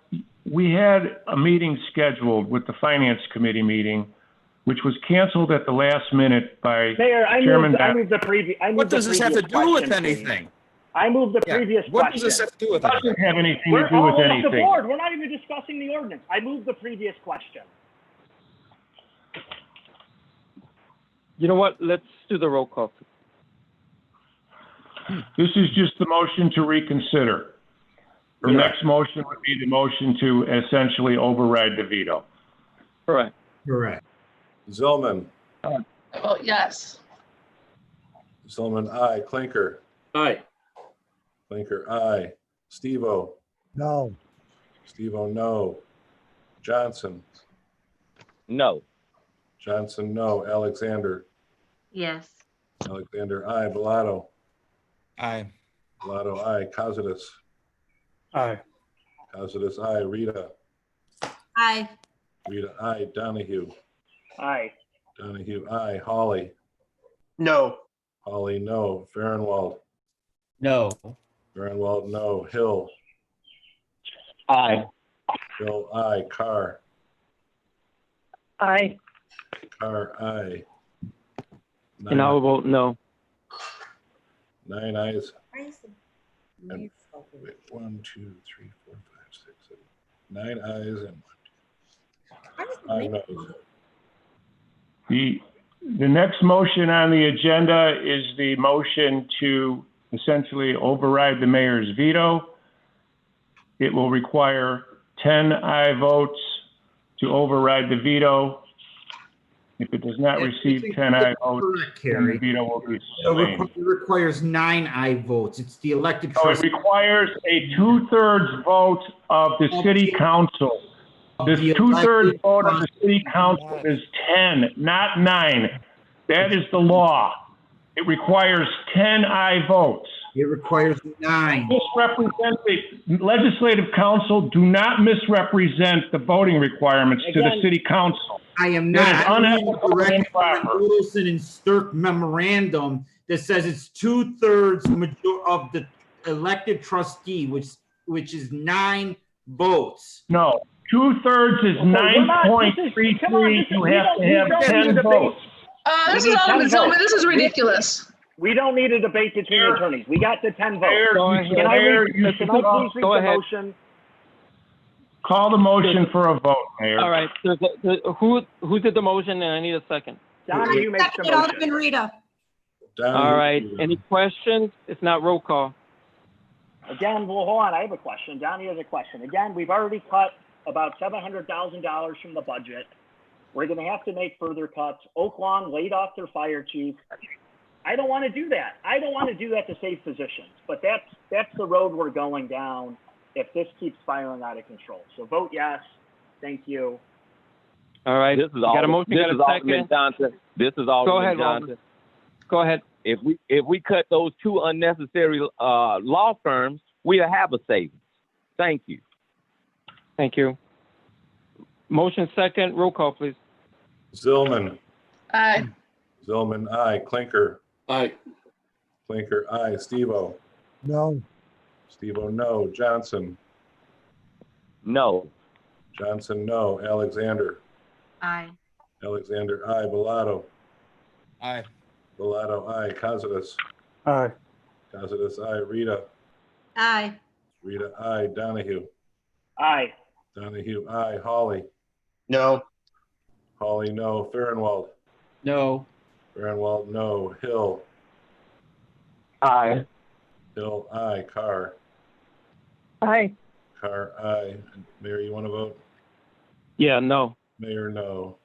we had a meeting scheduled with the finance committee meeting, which was canceled at the last minute by Mayor, Chairman. I moved the previous. What does this have to do with anything? I moved the previous question. What does this have to do with It anything? doesn't have anything We're to do with all off the anything. board. We're not even discussing the ordinance. I moved the previous question. You know what? Let's do the roll call. This is just the motion to reconsider. The next motion would be the motion to essentially override the veto. Correct. Correct. Zylman, Oh, yes. Zylman, aye. Clinker, Aye. Clinker, aye. Steve-O, No, Steve-O, no. Johnson, No. Johnson, no. Alexander, Yes. Alexander, aye. Bellato, Aye. Bellato, aye. Costas, Aye. Costas, aye. Rita, Aye. Rita, aye. Donahue, Aye. Donahue, aye. Hawley, No. Hawley, no. Farnwell, No. Farnwell, no. Hill, Aye. Hill, aye. Carr, Aye. Carr, aye. And I will vote no. 9 ayes. And, wait, 1, 2, 3, 4, 5, 6, 7, 9 ayes and 5 noes. The next motion on the agenda is the motion to essentially override the mayor's veto. It will require 10 aye votes to override the veto. If it does not receive 10 aye votes, Correct, then the Carrie. veto will be So sustained. it requires 9 aye votes. It's the elected So it trustee. requires a 2/3 vote of the city council. This 2/3 vote of the city council is 10, not 9. That is the law. It requires 10 aye votes. It requires 9. Misrepresent the legislative council. Do not misrepresent the voting requirements to the Again, city council. I am That not. is I'm unethical and directed by the improper. Wilson and Stirk memorandum that says it's 2/3 of the elected trustee, which is 9 votes. No, 2/3 is Okay, we're not- this is- 9.33. come on, You we have to don't have need 10 to debate. votes. This We is need 10 Alderman Zylman. votes. This is ridiculous. We don't need a debate between the attorneys. We got the 10 votes. Mayor, Go ahead. Can I Mayor, please you read should the Go ahead. motion? call the motion for a vote, Mayor. All right. Who did the motion? And I need a second. Donahue makes the Seconded, Alderman motion. Rita. Donahue, All right. Any questions? If not, roll call. Again, well, hold on, I have a question. Donnie has a question. Again, we've already cut about $700,000 from the budget. We're gonna have to make further cuts. Oak Lawn laid off their fire chief. I don't wanna do that. I don't wanna do that to save positions, but that's the road we're going down if this keeps spiraling out of control. So vote yes. Thank you. All right. This is Got a motion, got a Alderman second? Johnson. This is Go Alderman ahead, Johnson. Alderman. Go ahead. If we cut those 2 unnecessary law firms, we'll have a savings. Thank you. Thank you. Motion second. Roll call, please. Zylman, Aye. Zylman, aye. Clinker, Aye. Clinker, aye. Steve-O, no, Steve-O, no. Johnson, No. Johnson, no. Alexander, Aye. Alexander, aye. Bellato, Aye. Bellato, aye. Costas, Aye. Costas, aye. Rita, Aye. Rita, aye. Donahue, Aye. Donahue, aye. Hawley, No. Hawley, no. Farnwell, No. Farnwell, no. Hill, Aye. Hill, aye. Carr, Aye. Carr, aye. Mayor, you want to vote? Yeah, no. Mayor, no.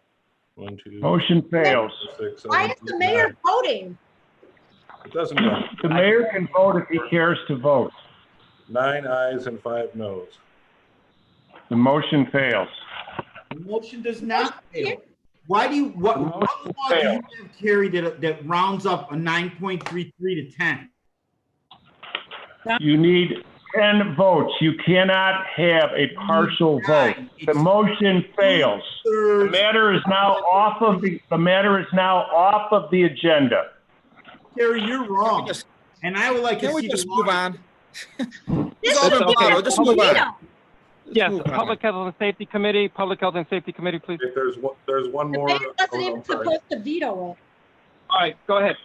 1, 2, Motion fails. 6, 7, Why is the mayor voting? It doesn't matter. The mayor can vote if he cares to vote. 9 ayes and 5 noes. The motion fails. The motion does not fail. Why do you, what law do you have, Carrie, that rounds up a 9.33 to 10? You need 10 votes. You cannot have a partial vote. The motion fails. The matter is now off of the agenda. Carrie, you're wrong. And I would like to see. Can we just move on? This Alderman is Butler, just move on. Yes, move on. Public Health and Safety Committee, please. If there's one The more. mayor wasn't oh, even I'm sorry. supposed to veto it. All right, go ahead.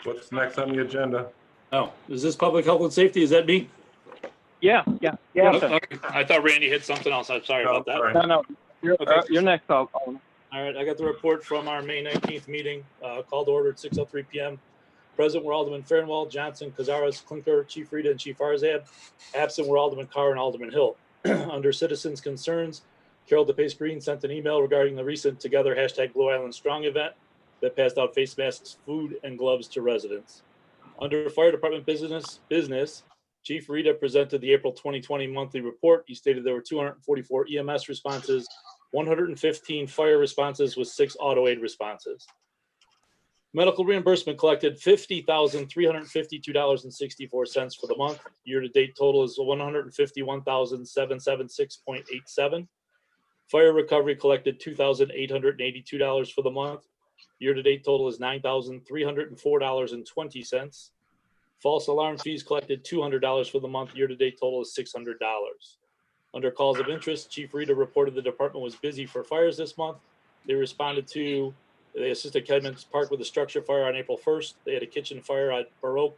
What's next on the agenda? Oh, is this public health and safety? Is that me? Yeah. Oh, okay. I thought Randy hit something else. I'm sorry about that. sorry. No, you're next, Alderman. All right, I got the report from our May 19th meeting, called to order at 6:03 p.m. Present were Alderman Farnwell, Johnson, Cazares, Clinker, Chief Rita, and Chief Arzab. Absent were Alderman Carr and Alderman Hill. Under citizens' concerns, Carol DePace Green sent an email regarding the recent Together #Blue Island Strong event that passed out face masks, food, and gloves to residents. Under fire department business, Chief Rita presented the April 2020 monthly report. He stated there were 244 EMS responses, 115 fire responses with 6 auto aid responses. Medical reimbursement collected $50,352.64 for the month. Year-to-date total is $151,776.87. Fire recovery collected $2,882 for the month. Year-to-date total is $9,304.20. False alarm fees collected $200 for the month. Year-to-date total is $600. Under calls of interest, Chief Rita reported the department was busy for fires this month. They assisted Kedmonds Park with a structure fire on April 1st. They had a kitchen fire at Baroque,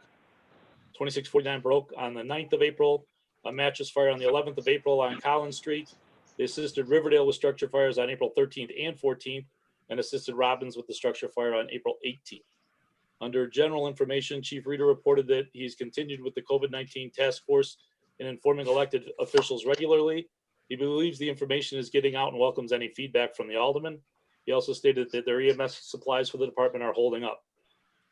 2649 Baroque on the 9th of April, a mattress fire on the 11th of April on Collins Street. They assisted Riverdale with structure fires on April 13th and 14th, and assisted Robbins with the structure fire on April 18th. Under general information, Chief Rita reported that he's continued with the COVID-19 task force in informing elected officials regularly. He believes the information is getting out and welcomes any feedback from the aldermen. He also stated that their EMS supplies for the department are holding up.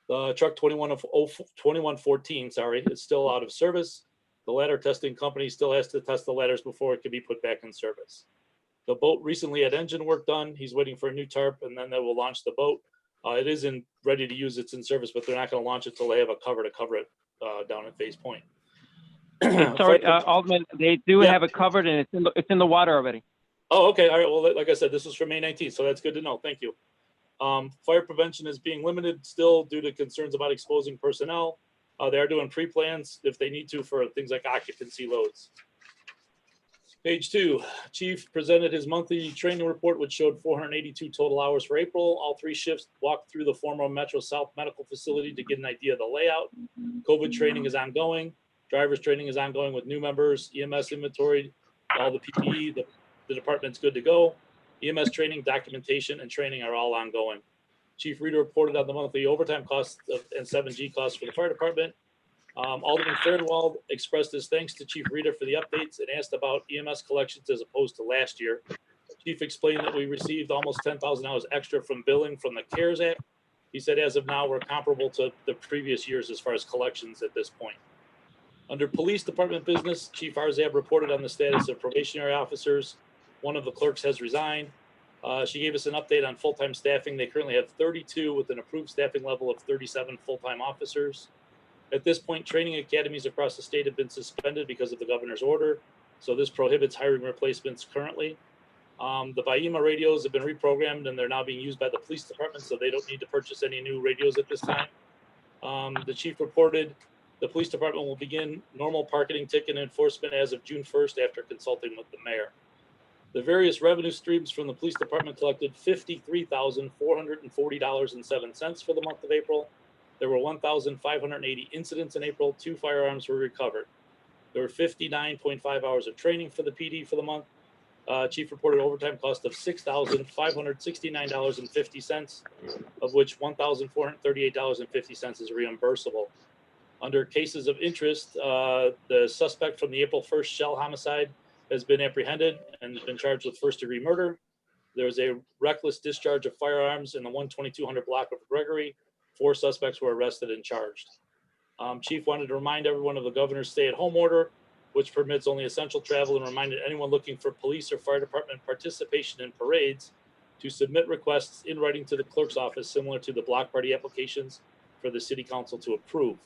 The truck 2114, is still out of service. The ladder testing company still has to test the ladders before it can be put back in service. The boat recently had engine work done. He's waiting for a new tarp, and then they will launch the boat. It is ready to use. It's in service, but they're not going to launch it until they have a cover to cover it down at Phase Point. Sorry, Alderman, they do have it covered, and it's in the water already. Oh, okay. All right. Well, like I said, this was from May 19th, so that's good to know. Thank you. Fire prevention is being limited still due to concerns about exposing personnel. They are doing pre-plans if they need to for things like occupancy loads. Page 2, Chief presented his monthly training report, which showed 482 total hours for April. All 3 shifts walked through the former Metro South Medical Facility to get an idea of the layout. COVID training is ongoing. Driver's training is ongoing with new members. EMS inventory, all the PPE, the department's good to go. EMS training, documentation, and training are all ongoing. Chief Rita reported on the monthly overtime costs and 7G costs for the fire department. Alderman Fairwell expressed his thanks to Chief Rita for the updates and asked about EMS collections as opposed to last year. Chief explained that we received almost $10,000 extra from billing from the CARES Act. He said, as of now, we're comparable to the previous years as far as collections at this point. Under police department business, Chief Arzab reported on the status of probationary officers. One of the clerks has resigned. She gave us an update on full-time staffing. They currently have 32 with an approved staffing level of 37 full-time officers. At this point, training academies across the state have been suspended because of the governor's order. So this prohibits hiring replacements currently. The BITV radios have been reprogrammed and they're now being used by the police department, so they don't need to purchase any new radios at this time. The chief reported the police department will begin normal parking ticket enforcement as of June 1st after consulting with the mayor. The various revenue streams from the police department collected $53,440.07 for the month of April. There were 1,580 incidents in April. 2 firearms were recovered. There were 59.5 hours of training for the PD for the month. Chief reported overtime cost of $6,569.50, of which $1,438.50 is reimbursable. Under cases of interest, the suspect from the April 1st shell homicide has been apprehended and has been charged with first-degree murder. There was a reckless discharge of firearms in the 12200 block of Gregory. 4 suspects were arrested and charged. Chief wanted to remind everyone of the governor's stay-at-home order, which permits only essential travel, and reminded anyone looking for police or fire department participation in parades to submit requests in writing to the clerk's office, similar to the block party applications, for the city council to approve.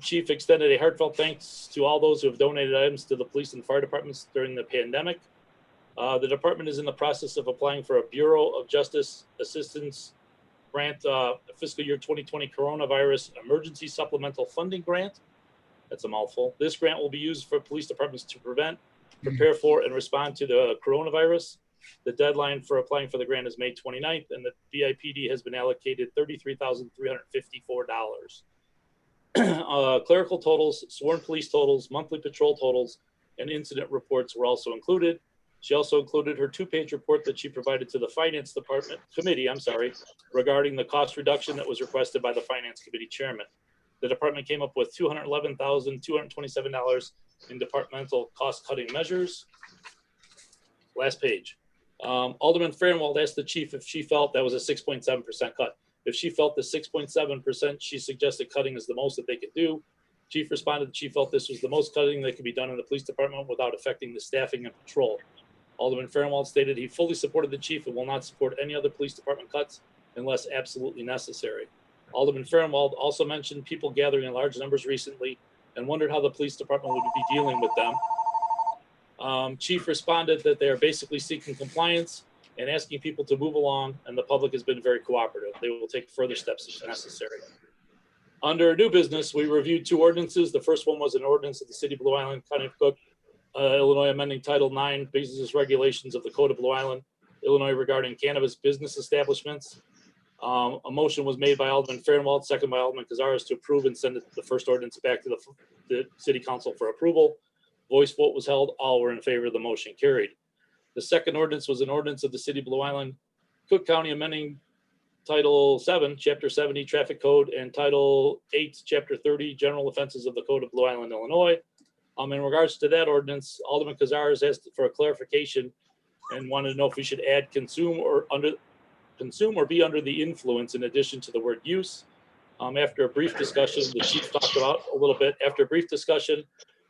Chief extended a heartfelt thanks to all those who have donated items to the police and fire departments during the pandemic. The department is in the process of applying for a Bureau of Justice Assistance grant, fiscal year 2020 coronavirus emergency supplemental funding grant. That's a mouthful. This grant will be used for police departments to prevent, prepare for, and respond to the coronavirus. The deadline for applying for the grant is May 29th, and the BIPD has been allocated $33,354. Clerical totals, sworn police totals, monthly patrol totals, and incident reports were also included. She also included her 2-page report that she provided to the Finance Department Committee, regarding the cost reduction that was requested by the Finance Committee Chairman. The department came up with $211,227 in departmental cost-cutting measures. Last page. Alderman Farnwell asked the chief if she felt that was a 6.7% cut. If she felt the 6.7%, she suggested cutting is the most that they could do. Chief responded that she felt this was the most cutting that could be done in the police department without affecting the staffing and patrol. Alderman Farnwell stated he fully supported the chief and will not support any other police department cuts unless absolutely necessary. Alderman Farnwell also mentioned people gathering in large numbers recently and wondered how the police department would be dealing with them. Chief responded that they are basically seeking compliance and asking people to move along, and the public has been very cooperative. They will take further steps if necessary. Under new business, we reviewed 2 ordinances. The first one was an ordinance of the City of Blue Island, County of Cook, Illinois, amending Title IX Business Regulations of the Code of Blue Island, Illinois, regarding cannabis business establishments. A motion was made by Alderman Farnwell, second by Alderman Cazares, to approve and send the first ordinance back to the City Council for approval. Voice vote was held. All were in favor of the motion, carried. The second ordinance was an ordinance of the City of Blue Island, Cook County, amending Title 7, Chapter 70, Traffic Code, and Title 8, Chapter 30, General Offenses of the Code of Blue Island, Illinois. In regards to that ordinance, Alderman Cazares asked for a clarification and wanted to know if we should add consume or be under the influence in addition to the word use. After a brief discussion, the chief talked about a little bit. After a brief discussion,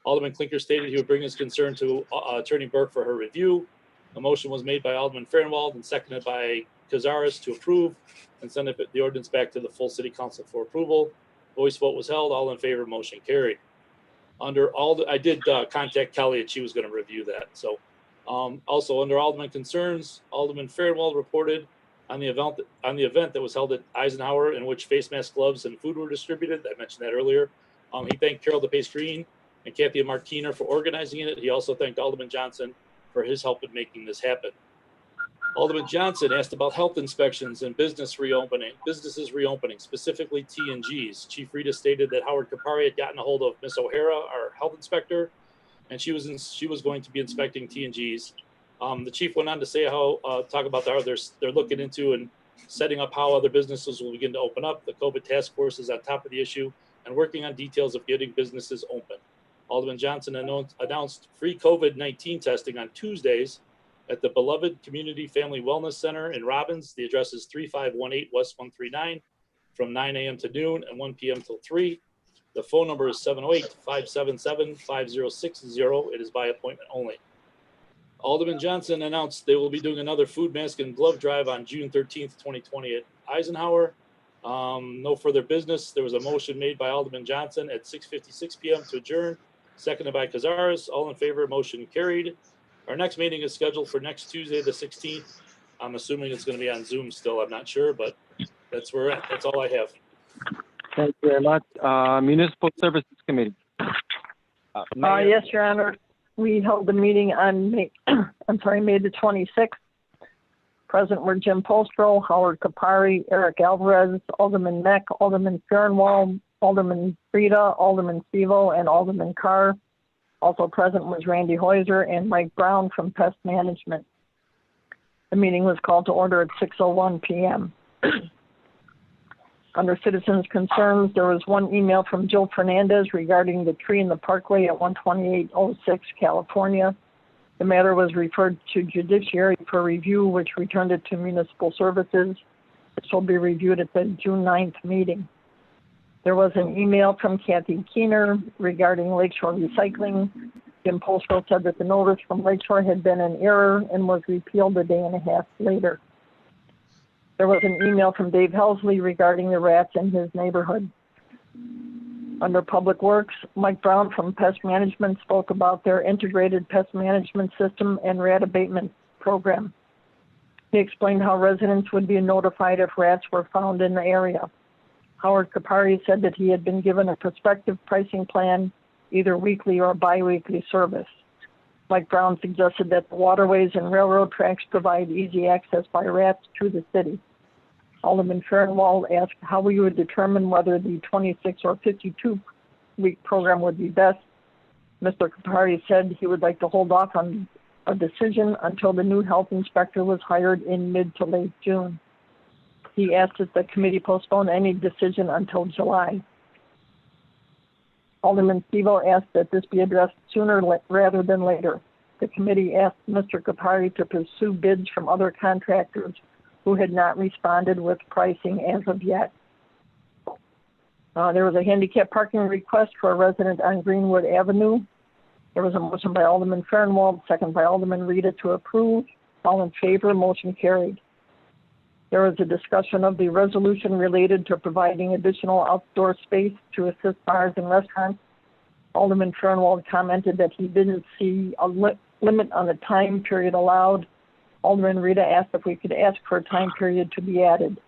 Alderman Clinker stated he would bring his concern to Attorney Burke for her review. A motion was made by Alderman Farnwell and seconded by Cazares to approve and send the ordinance back to the full City Council for approval. Voice vote was held. All in favor, motion carried. I did contact Kelly and she was going to review that. So also under Alderman concerns, Alderman Farnwell reported on the event that was held at Eisenhower, in which face mask, gloves, and food were distributed. I mentioned that earlier. He thanked Carol DePace Green and Kathy Martiner for organizing it. He also thanked Alderman Johnson for his help in making this happen. Alderman Johnson asked about health inspections and businesses reopening, specifically T&Gs. Chief Rita stated that Howard Kapari had gotten a hold of Miss O'Hara, our health inspector, and she was going to be inspecting T&Gs. The chief went on to say talk about how they're looking into and setting up how other businesses will begin to open up. The COVID task force is on top of the issue and working on details of getting businesses open. Alderman Johnson announced free COVID-19 testing on Tuesdays at the Beloved Community Family Wellness Center in Robbins. The address is 3518 West 139 from 9 a.m. to noon and 1 p.m. till 3. The phone number is 708-577-5060. It is by appointment only. Alderman Johnson announced they will be doing another food mask and glove drive on June 13th, 2020 at Eisenhower. No further business. There was a motion made by Alderman Johnson at 6:56 p.m. to adjourn, seconded by Cazares. All in favor, motion carried. Our next meeting is scheduled for next Tuesday, the 16th. I'm assuming it's going to be on Zoom still. I'm not sure, but that's where we're at. That's all I have. Thank you very much. Municipal Services Committee. Yes, Your Honor. We held the meeting on May the 26th. Present were Jim Postro, Howard Kapari, Eric Alvarez, Alderman Meck, Alderman Farnwell, Alderman Frida, Alderman Stevo, and Alderman Carr. Also present was Randy Heuser and Mike Brown from Pest Management. The meeting was called to order at 6:01 p.m. Under citizens' concerns, there was one email from Jill Fernandez regarding the tree in the parkway at 12806 California. The matter was referred to Judiciary for review, which returned it to Municipal Services. This will be reviewed at the June 9th meeting. There was an email from Kathy Keener regarding Lakeshore Recycling. Jim Polstrow said that the notice from Lakeshore had been an error and was repealed a day and a half later. There was an email from Dave Helsley regarding the rats in his neighborhood. Under Public Works, Mike Brown from Pest Management spoke about their integrated pest management system and rat abatement program. He explained how residents would be notified if rats were found in the area. Howard Kapari said that he had been given a prospective pricing plan, either weekly or bi-weekly service. Mike Brown suggested that the waterways and railroad tracks provide easy access by rats to the city. Alderman Fehrenwald asked how we would determine whether the 26 or 52-week program would be best. Mr. Kapari said he would like to hold off on a decision until the new health inspector was hired in mid to late June. He asked that the committee postpone any decision until July. Alderman Stevo asked that this be addressed sooner rather than later. The committee asked Mr. Kapari to pursue bids from other contractors who had not responded with pricing as of yet. There was a handicap parking request for a resident on Greenwood Avenue. There was a motion by Alderman Fehrenwald, second by Alderman Rita to approve. All in favor, motion carried. There was a discussion of the resolution related to providing additional outdoor space to assist bars and restaurants. Alderman Fehrenwald commented that he didn't see a limit on the time period allowed. Alderman Rita asked if we could ask for a time period to be added.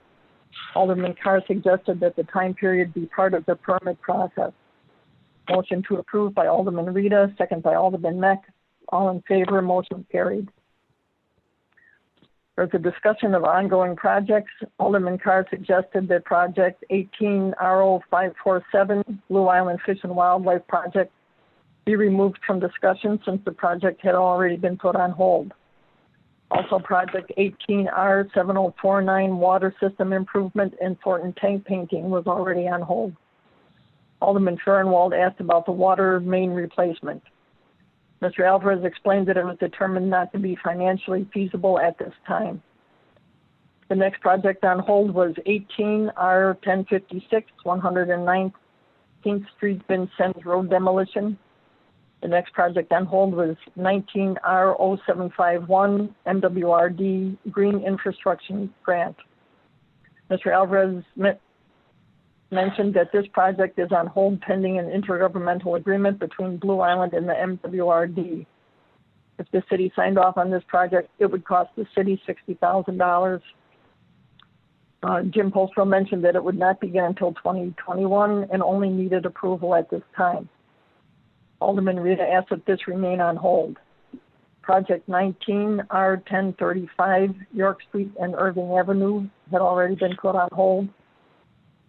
Alderman Carr suggested that the time period be part of the permit process. Motion to approve by Alderman Rita, second by Alderman Meck. All in favor, motion carried. There's a discussion of ongoing projects. Alderman Carr suggested that project 18R0547, Blue Island Fish and Wildlife Project, be removed from discussion since the project had already been put on hold. Also, project 18R7049, Water System Improvement and Thornton Tank Painting, was already on hold. Alderman Fehrenwald asked about the water main replacement. Mr. Alvarez explained that it was determined not to be financially feasible at this time. The next project on hold was 18R1056, 119th Street, Vincennes Road demolition. The next project on hold was 19R0751, MWRD Green Infrastructure Grant. Mr. Alvarez mentioned that this project is on hold pending an intergovernmental agreement between Blue Island and the MWRD. If the city signed off on this project, it would cost the city $60,000. Jim Polstrow mentioned that it would not begin until 2021 and only needed approval at this time. Alderman Rita asked that this remain on hold. Project 19R1035, York Street and Irving Avenue, had already been put on hold.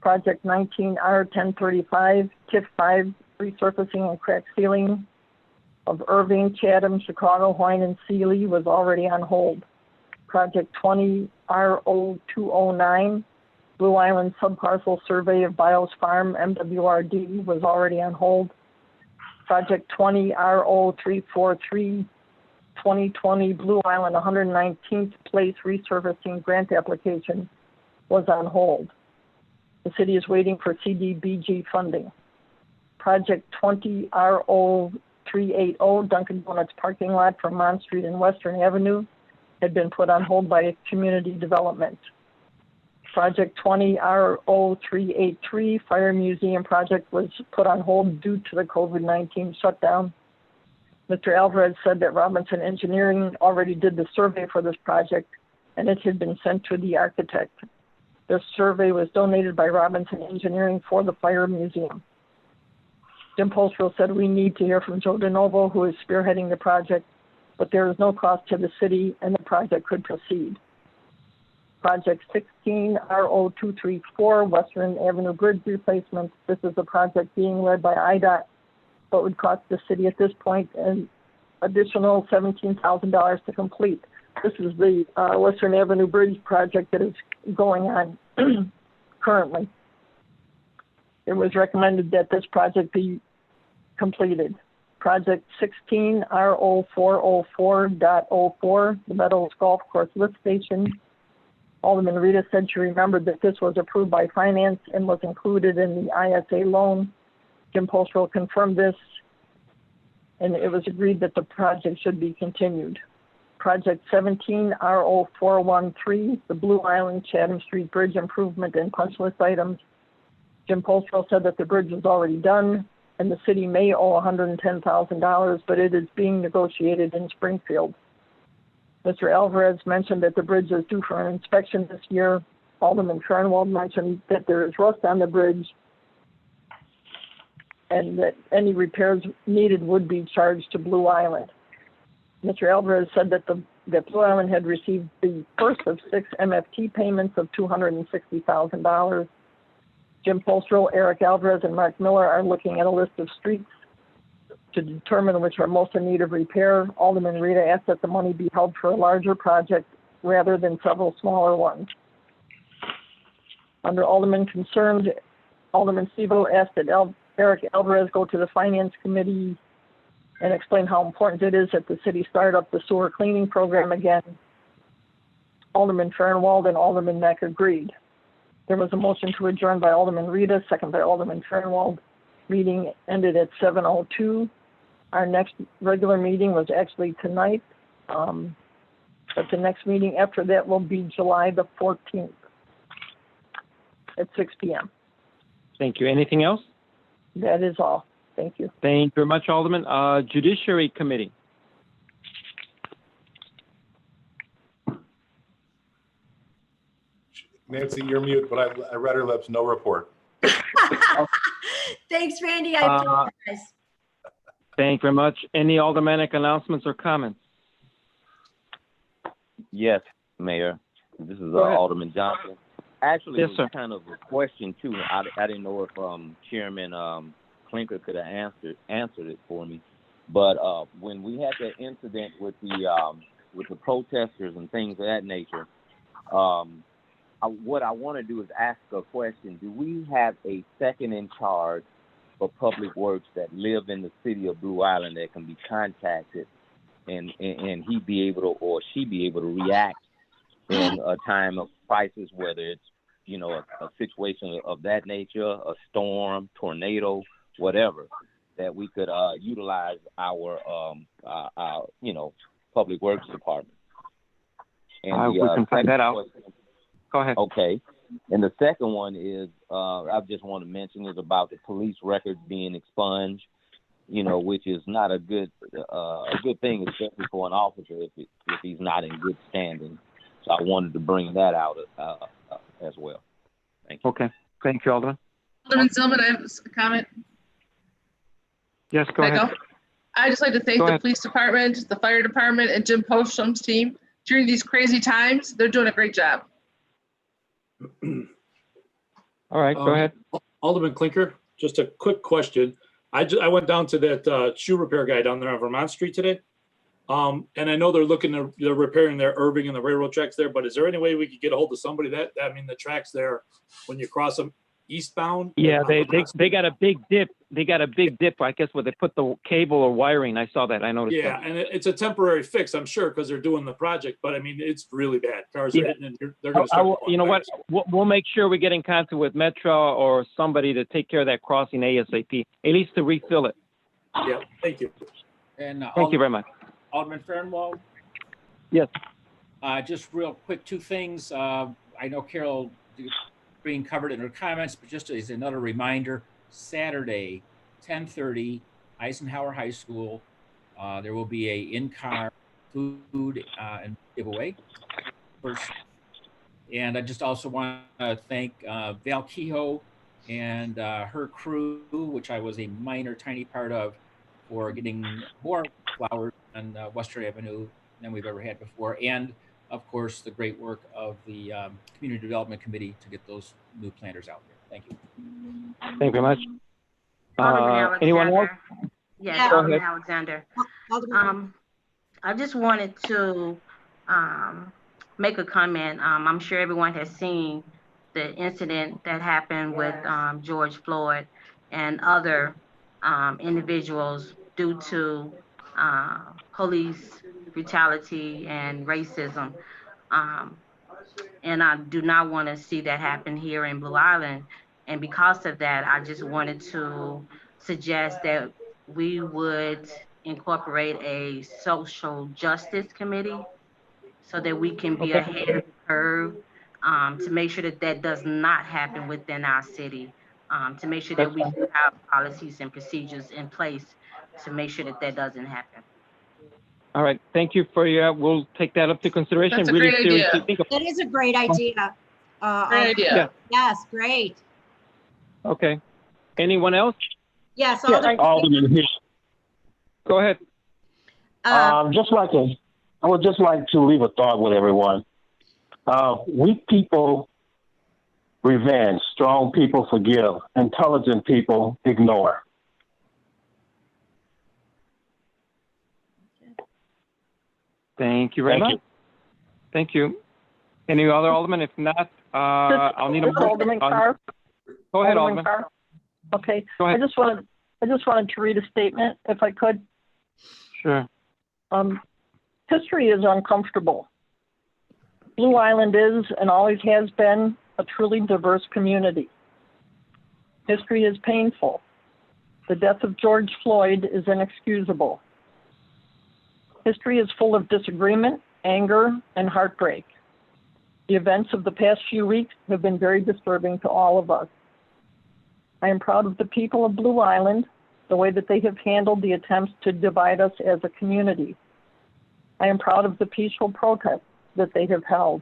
Project 19R1035, TIF 5, resurfacing and crack sealing of Irving, Chatham, Chicago, Hoyne, and Sealy, was already on hold. Project 20R0209, Blue Island Subparcel Survey of Bios Farm, MWRD, was already on hold. Project 20R0343, 2020 Blue Island 119th Place Resurfacing Grant Application was on hold. The city is waiting for CDBG funding. Project 20R0380, Dunkin' Donuts parking lot for Vermont Street and Western Avenue, had been put on hold by community development. Project 20R0383, Fire Museum project, was put on hold due to the COVID-19 shutdown. Mr. Alvarez said that Robinson Engineering already did the survey for this project and it had been sent to the architect. This survey was donated by Robinson Engineering for the Fire Museum. Jim Polstrow said we need to hear from Joe DeNovo, who is spearheading the project, but there is no cost to the city and the project could proceed. Project 16R0234, Western Avenue Bridge Replacement. This is a project being led by IDOT. but would cost the city at this point an additional $17,000 to complete. This is the Western Avenue Bridge project that is going on currently. It was recommended that this project be completed. Project 16 R0404.04, the Meadows Golf Course Lift Station. Alderman Rita said she remembered that this was approved by finance and was included in the ISA loan. Jim Postrow confirmed this, and it was agreed that the project should be continued. Project 17 R0413, the Blue Island Chatham Street Bridge improvement and punch list items. Jim Postrow said that the bridge was already done and the city may owe $110,000, but it is being negotiated in Springfield. Mr. Alvarez mentioned that the bridge is due for an inspection this year. Alderman Fernwald mentioned that there is rust on the bridge and that any repairs needed would be charged to Blue Island. Mr. Alvarez said that that Blue Island had received the first of 6 MFT payments of $260,000. Jim Postrow, Eric Alvarez, and Mark Miller are looking at a list of streets to determine which are most in need of repair. Alderman Rita asked that the money be held for a larger project rather than several smaller ones. Under Alderman concerns, Alderman Stevo asked that Eric Alvarez go to the Finance Committee and explain how important it is that the city start up the sewer cleaning program again. Alderman Fernwald and Alderman Mack agreed. There was a motion to adjourn by Alderman Rita, second by Alderman Fernwald. Meeting ended at 7:02. Our next regular meeting was actually tonight, but the next meeting after that will be July the 14th at 6 p.m. Thank you. Anything else? That is all. Thank you. Thank you very much, Alderman. Judiciary Committee. Nancy, you're mute, but I read her lips, no report. Thanks, Randy. I apologize. Thank you very much. Any aldermanic announcements or comments? Yes, Mayor. This is Alderman Johnson. Actually, yes, it sir. was kind of a question too. I didn't know if Chairman Clinker could have answered it for me. But when we had that incident with the protesters and things of that nature, what I want to do is ask a question. Do we have a second in charge for Public Works that live in the city of Blue Island that can be contacted and he be able to, or she be able to react in a time of crisis, whether it's, a situation of that nature, a storm, tornado, whatever, that we could utilize our Public Works Department? And we can find that out. Go ahead. Okay. And the second one is, I just want to mention, is about the police records being expunged, which is not a good thing, especially for an officer if he's not in good standing. So I wanted to bring that out as well. Thank you. Okay. Thank you, Alderman. Alderman Zylman, I have a comment. Yes, go ahead. I'd just like to thank the police department, the fire department, and Jim Poststrom's team. During these crazy times, they're doing a great job. All right, go ahead. Alderman Clinker, just a quick question. I went down to that shoe repair guy down there on Vermont Street today. And I know they're repairing their Irving and the railroad tracks there, but is there any way we could get a hold of somebody the tracks there, when you cross them eastbound? Yeah, they got a big dip. They got a big dip, I guess, where they put the cable or wiring. I saw that. I noticed that. Yeah, and it's a temporary fix, I'm sure, because they're doing the project. But I mean, it's really bad. Cars are hitting, and they're going to start. You know what? We'll make sure we get in contact with Metro or somebody to take care of that crossing ASAP, at least to refill it. Yeah, thank you. And thank you very much. Alderman Fernwald? Yes. Just real quick, two things. I know Carol being covered in her comments, but just as another reminder, Saturday, 10:30, Eisenhower High School. There will be a in-car food and giveaway first. And I just also want to thank Val Kehoe and her crew, which I was a minor, tiny part of, for getting more flowers on Western Avenue than we've ever had before. And of course, the great work of the Community Development Committee to get those new planters out there. Thank you. Thank you very much. Anyone else? Yes, Yeah. Alderman Alexander. Alderman. I just wanted to make a comment. I'm sure everyone has seen the incident that happened with George Floyd and other individuals due to police brutality and racism. And I do not want to see that happen here in Blue Island. And because of that, I just wanted to suggest that we would incorporate a social justice committee so that we can be ahead of the curve to make sure that that does not happen within our city, to make sure that we have policies and procedures in place to make sure that that doesn't happen. All right, thank you for your, we'll take that up to consideration. That's a Really great seriously idea. think about. That is a great idea. Great idea. Yeah. Yes, great. Okay. Anyone else? Yes, Yes, Alderman here. Go ahead. I would just like to leave a thought with everyone. Weak people revenge, strong people forgive, intelligent people ignore. Thank you very much. Thank you. Any other alderman? If not, I'll need a motion. Alderman Carr. Go ahead, Alderman. Carr. Okay. Go ahead. I just wanted to read a statement, if I could. Sure. History is uncomfortable. Blue Island is and always has been a truly diverse community. History is painful. The death of George Floyd is inexcusable. History is full of disagreement, anger, and heartbreak. The events of the past few weeks have been very disturbing to all of us. I am proud of the people of Blue Island, the way that they have handled the attempts to divide us as a community. I am proud of the peaceful protests that they have held.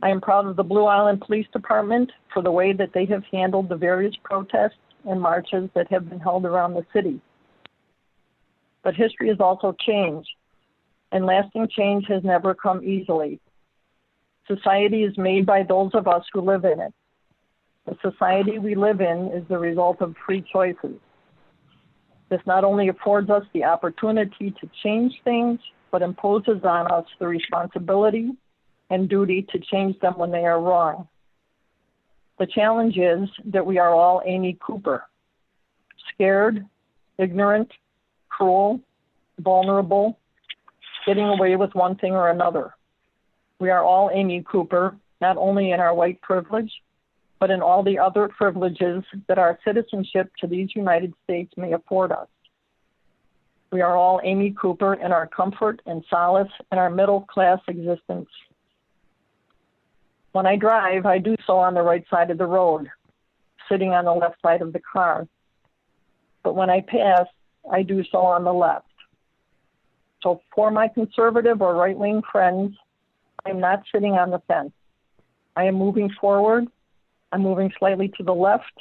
I am proud of the Blue Island Police Department for the way that they have handled the various protests and marches that have been held around the city. But history has also changed, and lasting change has never come easily. Society is made by those of us who live in it. The society we live in is the result of free choices. This not only affords us the opportunity to change things, but imposes on us the responsibility and duty to change them when they are wrong. The challenge is that we are all Amy Cooper, scared, ignorant, cruel, vulnerable, getting away with one thing or another. We are all Amy Cooper, not only in our white privilege, but in all the other privileges that our citizenship to these United States may afford us. We are all Amy Cooper in our comfort and solace in our middle-class existence. When I drive, I do so on the right side of the road, sitting on the left side of the car. But when I pass, I do so on the left. So for my conservative or right-wing friends, I'm not sitting on the fence. I am moving forward. I'm moving slightly to the left,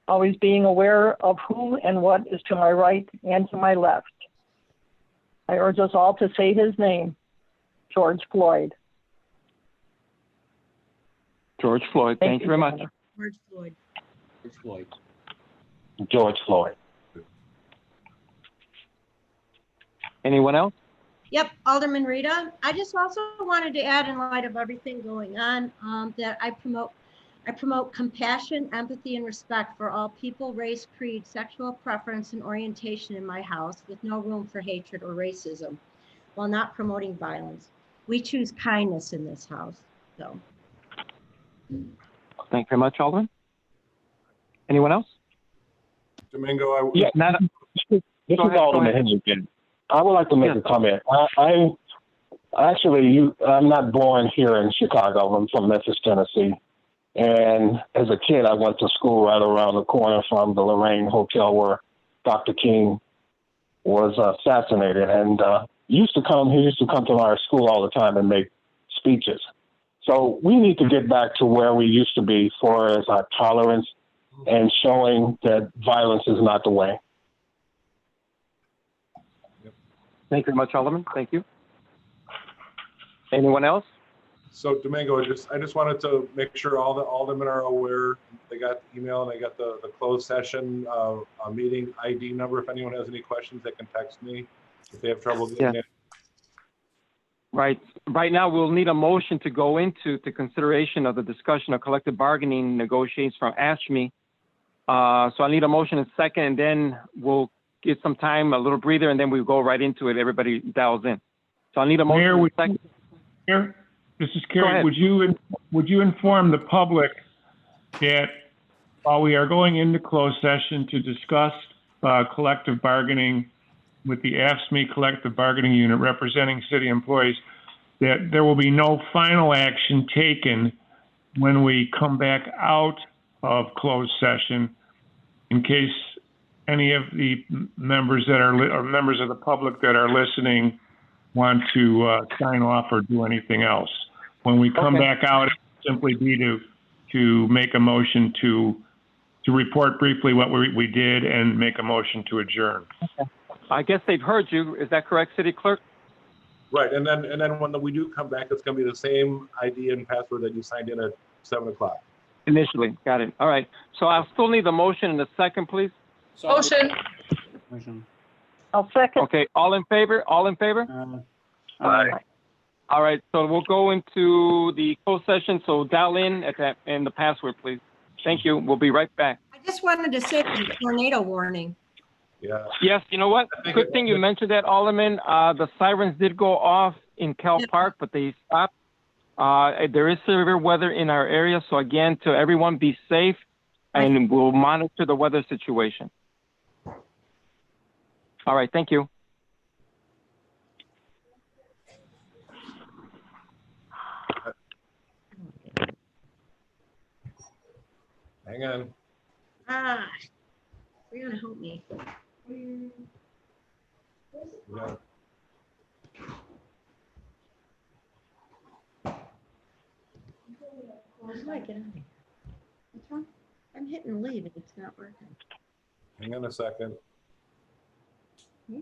always being aware of who and what is to my right and to my left. I urge us all to say his name, George Floyd. George Floyd, thank you very much. George Floyd. George Floyd. George Floyd. Anyone else? Yep, Alderman Rita. I just also wanted to add, in light of everything going on, that I promote compassion, empathy, and respect for all people, race, creed, sexual preference, and orientation in my house, with no room for hatred or racism, while not promoting violence. We choose kindness in this house. So. Thank you very much, Alderman. Anyone else? Domingo, this is Alderman Henry. I would like to make a comment. I'm not born here in Chicago. I'm from Memphis, Tennessee. And as a kid, I went to school right around the corner from the Lorraine Hotel where Dr. King was assassinated. And he used to come to our school all the time and make speeches. So we need to get back to where we used to be as far as our tolerance and showing that violence is not the way. Thank you very much, Alderman. Thank you. Anyone else? So Domingo, I just wanted to make sure all the aldermen are aware. They got the email and they got the closed session meeting ID number. If anyone has any questions, they can text me if they have trouble getting in. Right. Right now, we'll need a motion to go into the consideration of the discussion of collective bargaining negotiations from ASHME. So I need a motion and second, and then we'll get some time, a little breather, and then we'll go right into it. Everybody dials in. So I need a motion Mayor, and second. Mayor, this is Kerry. Would you inform the public that while we are going into closed session to discuss collective bargaining with the AFSCME collective bargaining unit representing city employees, that there will be no final action taken when we come back out of closed session, in case any of the members that are or members of the public that are listening want to sign off or do anything else. When we come back out, it will simply be to make a motion to report briefly what we did and make a motion to adjourn. Okay. I guess they've heard you. Is that correct, City Clerk? Right, and then when we do come back, it's going to be the same ID and password that you signed in at 7 o'clock. Initially, got it. All right. So I'll still need the motion in a second, please. Motion. I'll second. Okay, all in favor? All in favor? Aye. All right, so we'll go into the closed session. So dial in at that and the password, please. Thank you. We'll be right back. I just wanted to say the tornado warning. Yeah. Yes, you know what? Good thing you mentioned that, Alderman. The sirens did go off in Cal Park, but they stopped. There is severe weather in our area. So again, to everyone, be safe, and we'll monitor the weather situation. All right, thank you. Hang on. You're gonna help me. Yeah. How do I get out of here? What's wrong? I'm hitting leave and it's not working. Hang on a second. Hmm?